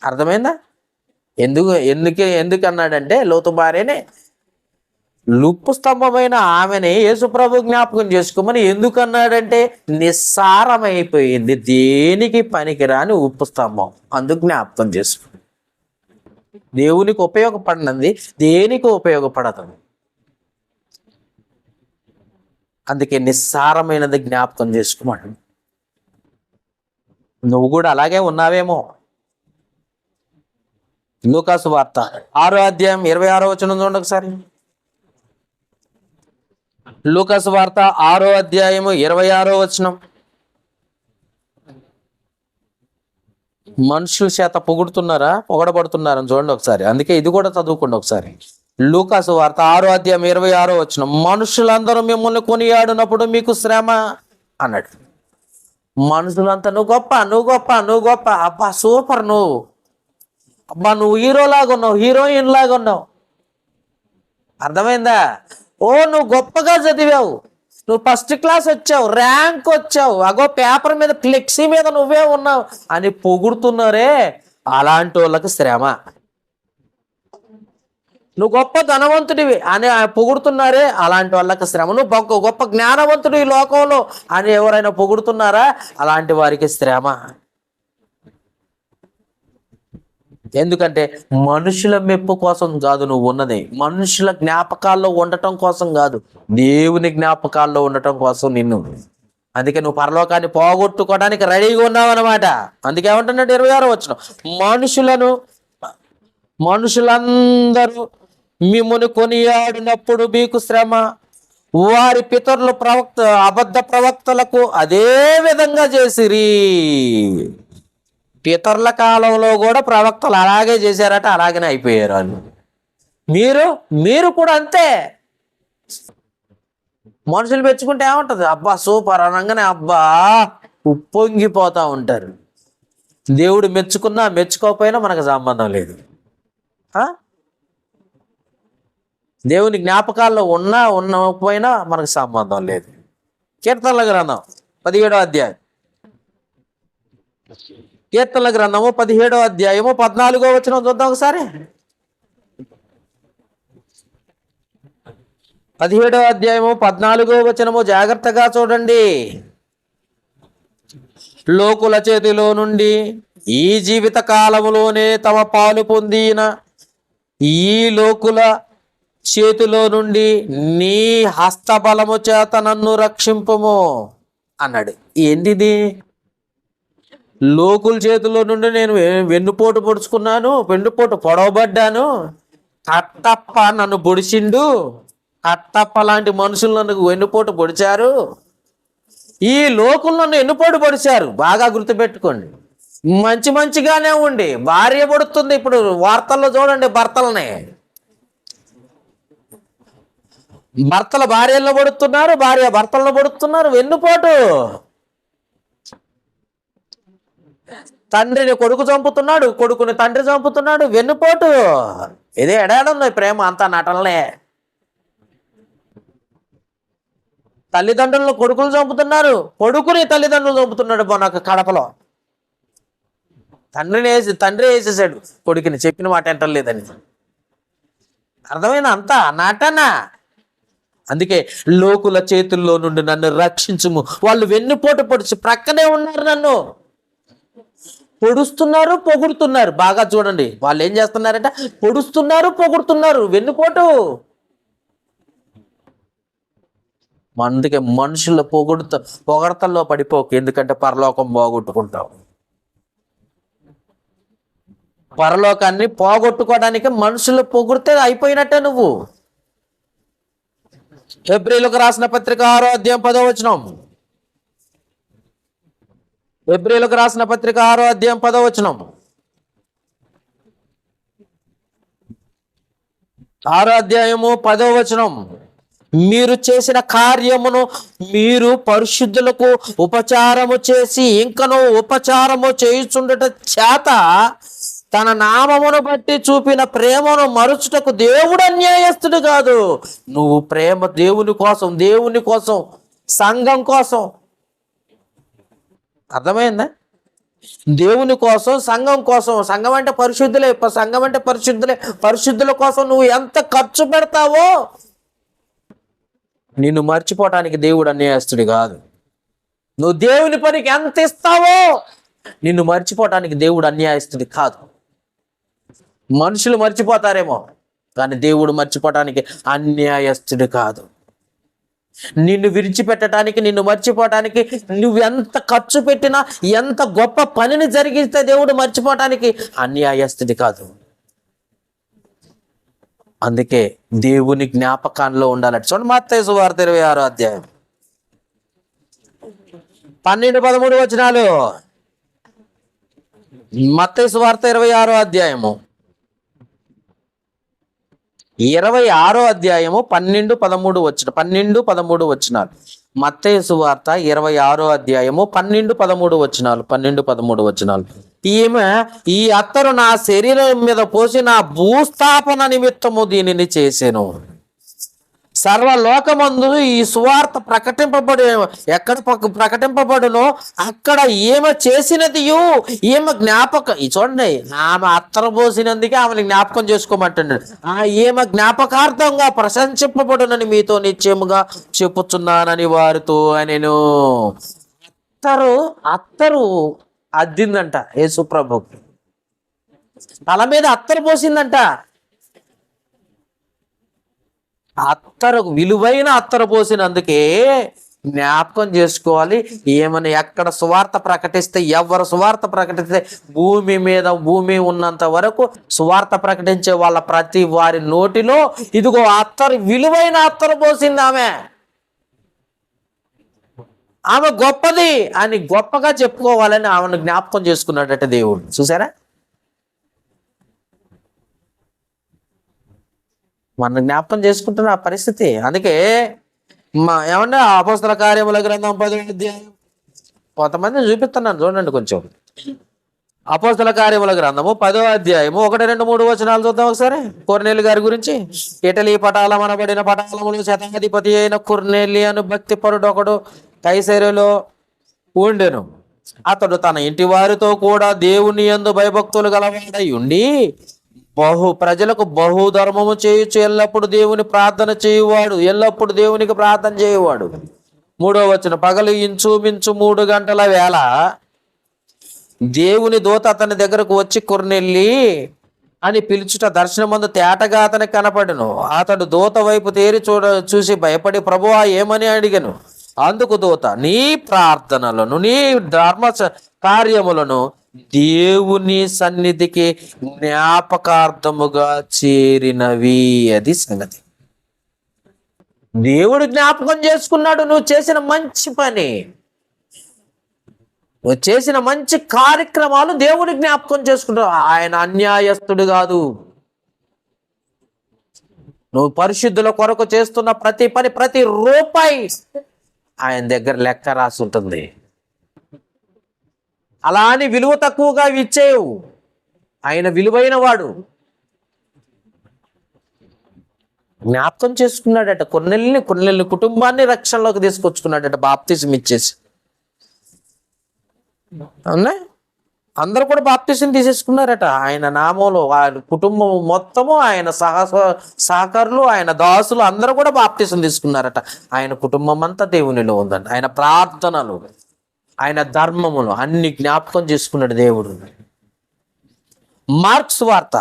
అర్థమైందా? ఎందుకు అన్నాడంటే లోతు భార్యనే, ఉప్పు స్తంభమైన ఆమెని యేసుప్రభు జ్ఞాపకం చేసుకోమని ఎందుకు అన్నాడంటే నిస్సారమైపోయింది, దేనికి పనికిరాని ఉప్పు స్తంభం, అందుకు జ్ఞాపకం చేసుకో. దేవునికి ఉపయోగపడినది దేనికి ఉపయోగపడదు, అందుకే నిస్సారమైనది జ్ఞాపకం చేసుకోమని. నువ్వు కూడా అలాగే ఉన్నావేమో. లూకాసు వార్త 6వ అధ్యాయం 26వ వచనం చూడండి ఒకసారి. లూకాసు వార్త 6వ అధ్యాయము 26వ వచనం. మనుషుల చేత పొగడబడుతున్నారని చూడండి ఒకసారి. అందుకే ఇది కూడా చదువుకోండి ఒకసారి. లూకాసు వార్త 6వ అధ్యాయం 26వ వచనం. మనుషులందరూ మిమ్మల్ని కొనియాడినప్పుడు మీకు శ్రమ అన్నాడు. మనుషులంతా నువ్వు గొప్ప, అబ్బా సూపర్, నువ్వు హీరోలాగా ఉన్నావు, హీరోయిన్ లాగా ఉన్నావు. అర్థమైందా? నువ్వు గొప్పగా చదివావు, నువ్వు ఫస్ట్ క్లాస్ వచ్చావు, ర్యాంక్ వచ్చావు, అగో పేపర్ మీద ఫ్లెక్సీ మీద నువ్వే ఉన్నావు అని పొగుడుతున్నారే, అలాంటి వాళ్ళకి శ్రమ. నువ్వు గొప్ప ధనవంతుడివి అని పొగుడుతున్నారే, అలాంటి వాళ్ళకి శ్రమ. నువ్వు గొప్ప జ్ఞానవంతుడు ఈ లోకంలో అని ఎవరైనా పొగుడుతున్నారా, అలాంటి వారికి శ్రమ. ఎందుకంటే మనుషుల మెప్పు కోసం కాదు నువ్వు ఉన్నది, మనుషుల జ్ఞాపకాల్లో ఉండటం కోసం కాదు, దేవుని జ్ఞాపకాల్లో ఉండటం కోసం నిన్ను. అందుకే నువ్వు పరలోకాన్ని పోగొట్టుకోవడానికి రెడీగా ఉన్నావు అనమాట. అందుకే ఏమంటున్నాడు 26వ వచనం. మనుషులందరూ మిమ్మల్ని కొనియాడినప్పుడు మీకు శ్రమ. వారి పితరులు అబద్ధ ప్రవక్తలకు అదే విధంగా చేసిరి. పితరుల కాలంలో కూడా ప్రవక్తలు అలాగే చేశారట, అలాగనే అయిపోయారు వాళ్ళు. మీరు కూడా అంతే. మనుషులు మెచ్చుకుంటే ఏమంటది, అబ్బా సూపర్ అనగానే అబ్బా ఉప్పొంగిపోతా ఉంటారు. దేవుడు మెచ్చుకున్నా మెచ్చుకోకపోయినా మనకు సంబంధం లేదు. ఆ? దేవుని జ్ఞాపకాల్లో ఉన్నా ఉండకపోయినా మనకు సంబంధం లేదు. కీర్తనల గ్రంథం 17వ అధ్యాయం, కీర్తనల గ్రంథము 17వ అధ్యాయము 14వ వచనం చూద్దాం ఒకసారి. 17వ అధ్యాయము 14వ వచనము జాగ్రత్తగా చూడండి. లోకుల చేతిలో నుండి ఈ జీవిత కాలములోనే తమ పాలు పొందిన ఈ లోకుల చేతిలో నుండి నీ హస్తబలము చేత నన్ను రక్షింపుము అన్నాడు. ఏంటిది? లోకుల చేతిలో నుండి నేను వెన్నుపోటు పొడుచుకున్నాను, వెన్నుపోటు పొడవబడ్డాను, కట్టప్ప నన్ను పొడిచిండు, కట్టప్ప లాంటి మనుషులు నన్ను వెన్నుపోటు పొడిచారు, ఈ లోకులు నన్ను వెన్నుపోటు పొడిచారు. బాగా గుర్తుపెట్టుకోండి. మంచిగానే ఉండి భార్య పడుతుంది. ఇప్పుడు వార్తల్లో చూడండి, భర్తల భార్యల్లో పడుతున్నారు, భార్య భర్తల్లో పడుతున్నారు. వెన్నుపోటు. తండ్రిని కొడుకు చంపుతున్నాడు, కొడుకుని తండ్రి చంపుతున్నాడు. వెన్నుపోటు. ఇదే ఎడాడుంది ప్రేమ, అంతా నటనలే. తల్లిదండ్రులను కొడుకులు చంపుతున్నారు, కొడుకుని తల్లిదండ్రులు చంపుతున్నాడు. నాకు కడపలో తండ్రి వేసేసాడు కొడుకుని, చెప్పిన మాట ఎంటలేదని. అర్థమైంది? అంతా నటన. అందుకే లోకుల చేతుల్లో నుండి నన్ను రక్షించుము. వాళ్ళు వెన్నుపోటు పొడిచి ప్రక్కనే ఉన్నారు, నన్ను పొడుస్తున్నారు, పొగుడుతున్నారు. బాగా చూడండి, వాళ్ళు ఏం చేస్తున్నారంట? పొడుస్తున్నారు, పొగుడుతున్నారు. వెన్నుపోటు. అందుకే మనుషుల పొగడతల్లో పడిపోకు, ఎందుకంటే పరలోకం పోగొట్టుకుంటావు. పరలోకాన్ని పోగొట్టుకోవడానికి మనుషులు పొగిడితే అయిపోయినట్టే నువ్వు. హెబ్రీయులకు రాసిన పత్రిక 6వ అధ్యాయం 10వ వచనం. హెబ్రీయులకు రాసిన పత్రిక 6వ అధ్యాయం 10వ వచనం. 6వ అధ్యాయము 10వ వచనం. మీరు చేసిన కార్యమును మీరు పరిశుద్ధులకు ఉపచారము చేసి ఇంకను ఉపచారము చేయుచుండట చేత తన నామమును బట్టి చూపిన ప్రేమను మరుచుటకు దేవుడు అన్యాయస్తుడు కాదు. నువ్వు ప్రేమ దేవుని కోసం, సంఘం కోసం. అర్థమైందా? దేవుని కోసం, సంఘం కోసం. సంఘం అంటే పరిశుద్ధులే. పరిశుద్ధుల కోసం నువ్వు ఎంత ఖర్చు పెడతావో నిన్ను మర్చిపోవటానికి దేవుడు అన్యాయస్తుడు కాదు. నువ్వు దేవుని పనికి ఎంత ఇస్తావో నిన్ను మర్చిపోవటానికి దేవుడు అన్యాయస్తుడు కాదు. మనుషులు మర్చిపోతారేమో, కానీ దేవుడు మర్చిపోవటానికి అన్యాయస్తుడు కాదు. నిన్ను విడిచిపెట్టడానికి, నిన్ను మర్చిపోవటానికి నువ్వు ఎంత ఖర్చు పెట్టినా, ఎంత గొప్ప పనిని జరిగిస్తే దేవుడు మర్చిపోవటానికి అన్యాయస్తుడు కాదు. అందుకే దేవుని జ్ఞాపకాల్లో ఉండాలంటే చూడండి, మత్తయి సువార్త 26వ అధ్యాయం 12-13 వచనాలు. మత్తయి సువార్త 26వ అధ్యాయము 26వ అధ్యాయము 12-13 వచనాలు. మత్తయి సువార్త 26వ అధ్యాయము 12-13 వచనాలు. ఈమె ఈ అత్తరు నా శరీరం మీద పోసి నా భూస్థాపన నిమిత్తము దీనిని చేసెను. సర్వలోకమందు ఈ సువార్త ఎక్కడ ప్రకటింపబడునో అక్కడ ఈమె చేసినది ఈమె చూడండి, ఆమె అత్తరు పోసినందుకే ఆమెను జ్ఞాపకం చేసుకోమంటున్నాడు. ఈమె జ్ఞాపకార్థంగా ప్రశంసింపబడునని మీతో నిశ్చయముగా చెప్పుచున్నానని వారితో నేను. అత్తరు అద్దిందంట యేసుప్రభుకి, తల మీద అత్తరు పోసిందంట. విలువైన అత్తరు పోసినందుకే జ్ఞాపకం చేసుకోవాలి. ఏమని ఎక్కడ సువార్త ప్రకటిస్తే, ఎవరు సువార్త ప్రకటిస్తే భూమి ఉన్నంత వరకు సువార్త ప్రకటించే వాళ్ళ ప్రతి వారి నోటిలో ఇదిగో విలువైన అత్తరు పోసింది ఆమె గొప్పది అని గొప్పగా చెప్పుకోవాలని ఆమెను జ్ఞాపకం చేసుకున్నాడట దేవుడు. చూసారా? మన జ్ఞాపకం చేసుకుంటున్న ఆ పరిస్థితి. అందుకే ఏమంటే అపోస్తల కార్యముల గ్రంథం 10వ అధ్యాయం, కొంతమంది చూపిస్తున్నాను చూడండి కొంచెం. అపోస్తల కార్యముల గ్రంథము 10వ అధ్యాయము 1, 2, 3 వచనాలు చూద్దాం ఒకసారి. కొర్నేలి గారి గురించి. ఇటలీ పటాలం అనబడిన పటాలములు శతాధిపతి అయిన కొర్నేలి అను భక్తి పరుడు ఒకడు కైసరులో ఉండెను. అతడు తన ఇంటి వారితో కూడా దేవుని యందు భయభక్తులు గలవాడై ఉండి ప్రజలకు బహుధర్మము చేయుచు ఎల్లప్పుడు దేవుని ప్రార్థన చేయువాడు. ఎల్లప్పుడు దేవునికి ప్రార్థన చేయువాడు. 3వ వచనం, పగలు ఇంచుమించు 3 గంటల వేళ దేవుని దూత అతని దగ్గరకు వచ్చి కొర్నేలి అని పిలుచుట దర్శనమందు తేటగా అతనికి కనపడెను. అతడు దూత వైపు తేరి చూసి భయపడి, ప్రభువా ఏమని అడిగను. అందుకు దూత, నీ ప్రార్థనలను నీ ధర్మ కార్యములను దేవుని సన్నిధికి జ్ఞాపకార్థముగా చేరినవి. అది సంగతి. దేవుడు జ్ఞాపకం చేసుకున్నాడు నువ్వు చేసిన మంచి పని, నువ్వు చేసిన మంచి కార్యక్రమాలు దేవుని జ్ఞాపకం చేసుకుంటావు. ఆయన అన్యాయస్తుడు కాదు. నువ్వు పరిశుద్ధుల కొరకు చేస్తున్న ప్రతి పని, ప్రతి రూపాయి ఆయన దగ్గర లెక్క రాసి ఉంటుంది. అలా అని విలువ తక్కువగా ఇచ్చేవు. ఆయన విలువైన వాడు. జ్ఞాపకం చేసుకున్నాడట కొర్నేలిని కుటుంబాన్ని రక్షణలోకి తీసుకొచ్చుకున్నాడట బాప్తిసం ఇచ్చేసి. అవునా? అందరూ కూడా బాప్తిసం తీసేసుకున్నారట ఆయన నామంలో. ఆయన కుటుంబం మొత్తము, ఆయన సహకారులు, ఆయన దాసులు అందరూ కూడా బాప్తిసం తీసుకున్నారట. ఆయన కుటుంబం అంతా దేవునిలో ఉందంట. ఆయన ప్రార్థనలు, ఆయన ధర్మములు అన్ని జ్ఞాపకం చేసుకున్నాడు దేవుడు. మార్క్స్ వార్త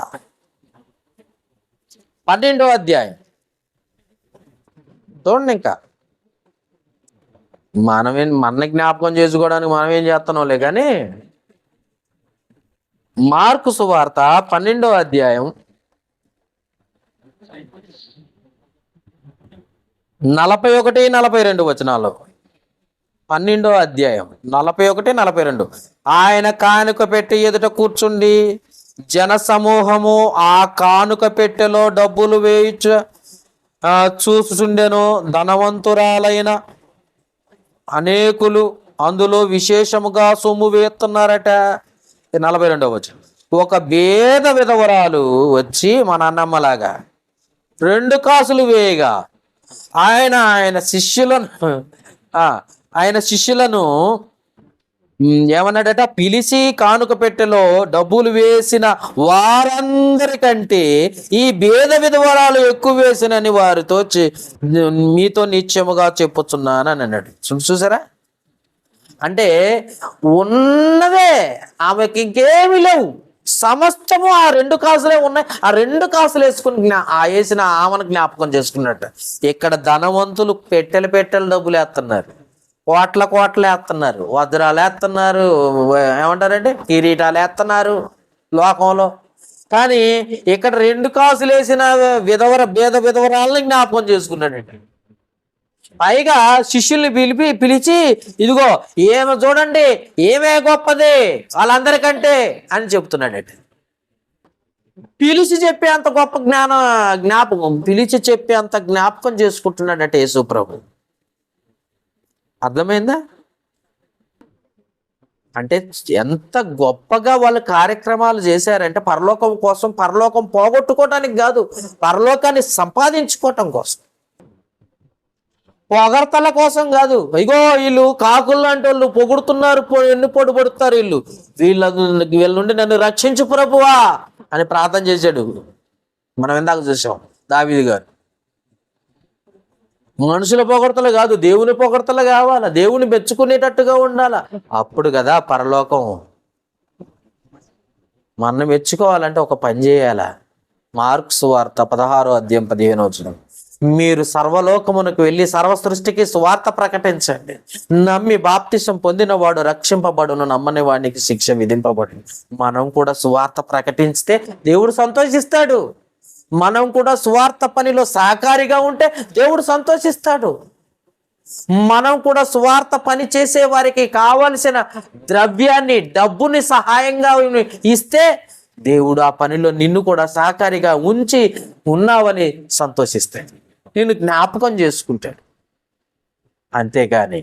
12వ అధ్యాయం చూడండి. ఇంకా మన జ్ఞాపకం చేసుకోవడానికి మనం ఏం చేస్తున్నాంలే కానీ, మార్కు సువార్త 12వ అధ్యాయం 41, 42 వచనాలు. 12వ అధ్యాయం 41, 42. ఆయన కానుక పెట్టి ఎదుట కూర్చుండి జన సమూహము ఆ కానుక పెట్టెలో డబ్బులు వేయించు చూస్తుండెను. ధనవంతురాలైన అనేకులు అందులో విశేషముగా సొమ్ము వేస్తున్నారట. 42వ వచనం, ఒక భేద విధవరాలు వచ్చి మన అన్నమ్మలాగా 2 కాసులు వేయగా ఆయన శిష్యులను ఏమన్నాడట, పిలిచి కానుక పెట్టెలో డబ్బులు వేసిన వారందరికంటే ఈ భేద విధవరాలు ఎక్కువ వేసినని వారితో మీతో నిశ్చయముగా చెప్పుచున్నాను అని అన్నాడు. చూసారా? అంటే ఉన్నదే ఆమెకి ఇంకేమీ లేవు, సమస్తము ఆ 2 కాసులే ఉన్నాయి. ఆ 2 కాసులు వేసుకుని వేసిన ఆమెను జ్ఞాపకం చేసుకున్నట్టు. ఇక్కడ ధనవంతులు పెట్టెలు డబ్బులు వేస్తున్నారు, కోట్ల వేస్తున్నారు, వజ్రాలు వేస్తున్నారు, ఏమంటారంటే కిరీటాలు వేస్తున్నారు లోకంలో. కానీ ఇక్కడ 2 కాసులు వేసిన భేద విధవరాలని జ్ఞాపకం చేసుకున్నాడండి. పైగా శిష్యుల్ని పిలిచి ఇదిగో ఏమో చూడండి, ఏమే గొప్పది వాళ్ళందరికంటే అని చెప్తున్నాడండి. పిలిచి చెప్పే అంత గొప్ప జ్ఞాపకం పిలిచి చెప్పే అంత జ్ఞాపకం చేసుకుంటున్నాడట యేసు ప్రభు. అర్థమైందా? అంటే ఎంత గొప్పగా వాళ్ళు కార్యక్రమాలు చేశారంటే పరలోకం కోసం, పరలోకం పోగొట్టుకోవటానికి కాదు, పరలోకాన్ని సంపాదించుకోవటం కోసం, పొగడ్తల కోసం కాదు. ఇగో వీళ్ళు కాకులు అంటే వాళ్ళు పొగుడుతున్నారు, ఎన్ని పొడుపడుతారు వీళ్ళ నుండి నన్ను రక్షించు ప్రభువా అని ప్రార్థన చేశాడు. మనం ఇందాక చూసాం దావీదు గారు. మనుషుల పొగడ్తలు కాదు, దేవుని పొగడ్తలు కావాలా, దేవుని మెచ్చుకునేటట్టుగా ఉండాలా. అప్పుడు కదా పరలోకం. మనం మెచ్చుకోవాలంటే ఒక పని చేయాలా. మార్క్స్ వార్త 16వ అధ్యాయం 15వ వచనం, మీరు సర్వలోకమునకు వెళ్ళి సర్వ సృష్టికి సువార్త ప్రకటించండి. నమ్మి బాప్తిసం పొందిన వాడు రక్షింపబడును, నమ్మని వాడికి శిక్ష విధింపబడును. మనం కూడా సువార్త ప్రకటిస్తే దేవుడు సంతోషిస్తాడు. మనం కూడా సువార్త పనిలో సహకారిగా ఉంటే దేవుడు సంతోషిస్తాడు. మనం కూడా సువార్త పని చేసే వారికి కావలసిన ద్రవ్యాన్ని, డబ్బుని సహాయంగా ఇస్తే దేవుడు ఆ పనిలో నిన్ను కూడా సహకారిగా ఉంచి ఉన్నావని సంతోషిస్తాడు, నిన్ను జ్ఞాపకం చేసుకుంటాడు. అంతేగాని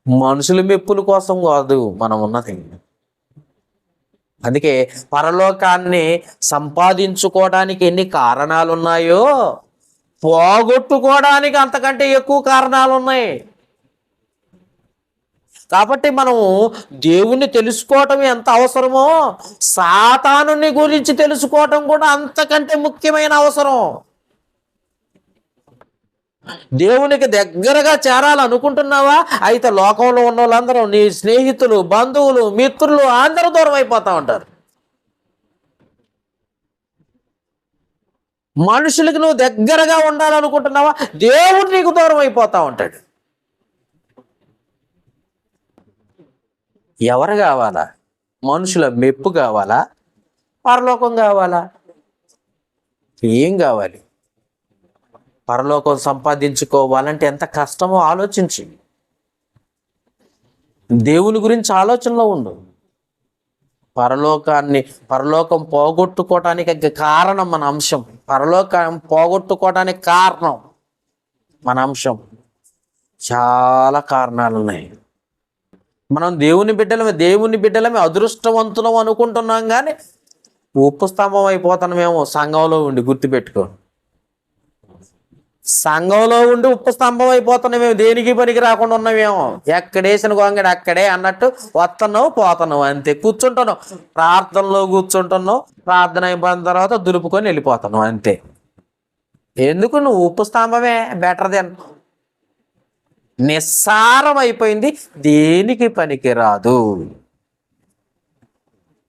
మనుషుల మెప్పుల కోసం కాదు మనం ఉన్నది. అందుకే పరలోకాన్ని సంపాదించుకోవడానికి ఎన్ని కారణాలు ఉన్నాయో పోగొట్టుకోవడానికి అంతకంటే ఎక్కువ కారణాలు ఉన్నాయి. కాబట్టి మనము దేవుణ్ణి తెలుసుకోవటం ఎంత అవసరమో సాతానుని గురించి తెలుసుకోవటం కూడా అంతకంటే ముఖ్యమైన అవసరం. దేవునికి దగ్గరగా చేరాలనుకుంటున్నావా? అయితే లోకంలో ఉన్న వాళ్ళందరూ నీ స్నేహితులు, బంధువులు, మిత్రులు అందరూ దూరం అయిపోతా ఉంటారు. మనుషులకి నువ్వు దగ్గరగా ఉండాలనుకుంటున్నావా? దేవుడు నీకు దూరం అయిపోతా ఉంటాడు. ఎవరు కావాలా? మనుషుల మెప్పు కావాలా? పరలోకం కావాలా? ఏం కావాలి? పరలోకం సంపాదించుకోవాలంటే ఎంత కష్టమో ఆలోచించు. దేవుని గురించి ఆలోచనలో ఉండు. పరలోకం పోగొట్టుకోవటానికి కారణం మన అంశం. పరలోకం పోగొట్టుకోవటానికి కారణం మన అంశం. చాలా కారణాలు ఉన్నాయి. మనం దేవుని బిడ్డలమే అదృష్టవంతులం అనుకుంటున్నాం, కానీ ఉప్పు స్తంభం అయిపోతున్నామేమో సంఘంలో ఉండి. గుర్తుపెట్టుకో, సంఘంలో ఉండి ఉప్పు స్తంభం అయిపోతున్నామేమో, దేనికి పనికి రాకుండా ఉన్నామేమో. ఎక్కడేసిన గొంగడి అక్కడే అన్నట్టు వస్తున్నావు పోతున్నావు, అంతే. కూర్చుంటున్నావు, ప్రార్థనలో కూర్చుంటున్నావు, ప్రార్థన అయిపోయిన తర్వాత దులుపుకొని వెళ్ళిపోతున్నావు, అంతే. ఎందుకు? నువ్వు ఉప్పు స్తంభమే బెటర్ దెన్. నిస్సారం అయిపోయింది, దేనికి పనికి రాదు.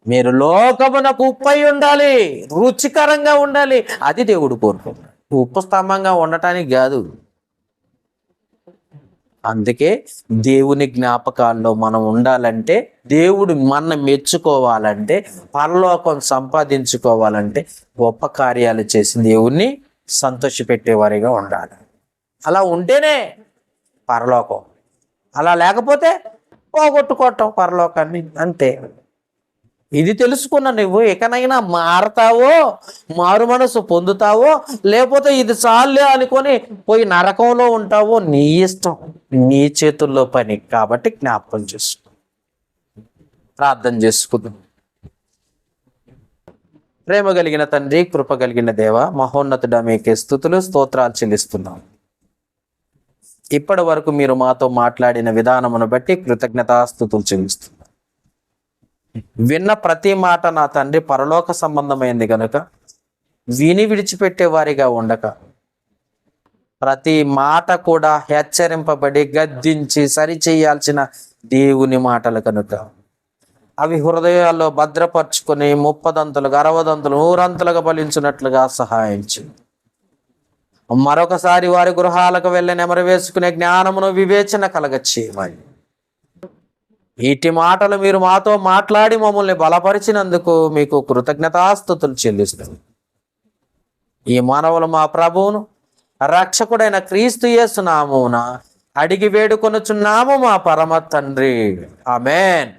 మీరు లోకమునకు ఉప్పై ఉండాలి, రుచికరంగా ఉండాలి. అది దేవుడు కోరుకుంటాడు, ఉప్పు స్తంభంగా ఉండటానికి కాదు. అందుకే దేవుని జ్ఞాపకాల్లో మనం ఉండాలంటే, దేవుడు మన మెచ్చుకోవాలంటే, పరలోకం సంపాదించుకోవాలంటే గొప్ప కార్యాలు చేసి దేవుణ్ణి సంతోషపెట్టేవారిగా ఉండాలి. అలా ఉంటేనే పరలోకం. అలా లేకపోతే పోగొట్టుకోవటం పరలోకాన్ని, అంతే. ఇది తెలుసుకున్న నువ్వు ఇకనైనా మారతావో, మారు మనసు పొందుతావో, లేకపోతే ఇది చాలే అనుకొని పోయి నరకంలో ఉంటావో నీ ఇష్టం, నీ చేతుల్లో పని. కాబట్టి జ్ఞాపకం చేసుకో. ప్రార్థన చేసుకుందాం. ప్రేమ కలిగిన తండ్రి, కృప కలిగిన దేవ, మహోన్నతుడా, మీకే స్తుతులు స్తోత్రాలు చెల్లిస్తున్నాం. ఇప్పటి వరకు మీరు మాతో మాట్లాడిన విధానమును బట్టి కృతజ్ఞతాస్తుతులు చెల్లిస్తున్నాం. విన్న ప్రతి మాట నా తండ్రి పరలోక సంబంధమైంది కనుక విని విడిచిపెట్టే వారిగా ఉండక, ప్రతి మాట కూడా హెచ్చరింపబడి గద్దించి సరిచేయాల్సిన దేవుని మాటలు కనుక అవి హృదయాల్లో భద్రపరుచుకొని 30 60 100 ఫలించినట్లుగా సహాయం చేయండి. మరొకసారి వారి గృహాలకు వెళ్ళి నెమరు వేసుకునే జ్ఞానమును, వివేచన కలగచేయమని. ఇటు మాటలు మీరు మాతో మాట్లాడి మమ్మల్ని బలపరిచినందుకు మీకు కృతజ్ఞతాస్తుతులు చెల్లిస్తున్నాం. ఈ మానవులు మా ప్రభువును రక్షకుడైన క్రీస్తు యేసు నామమున అడిగి వేడుకొనుచున్నాము మా పరమ తండ్రి. ఆమేన్.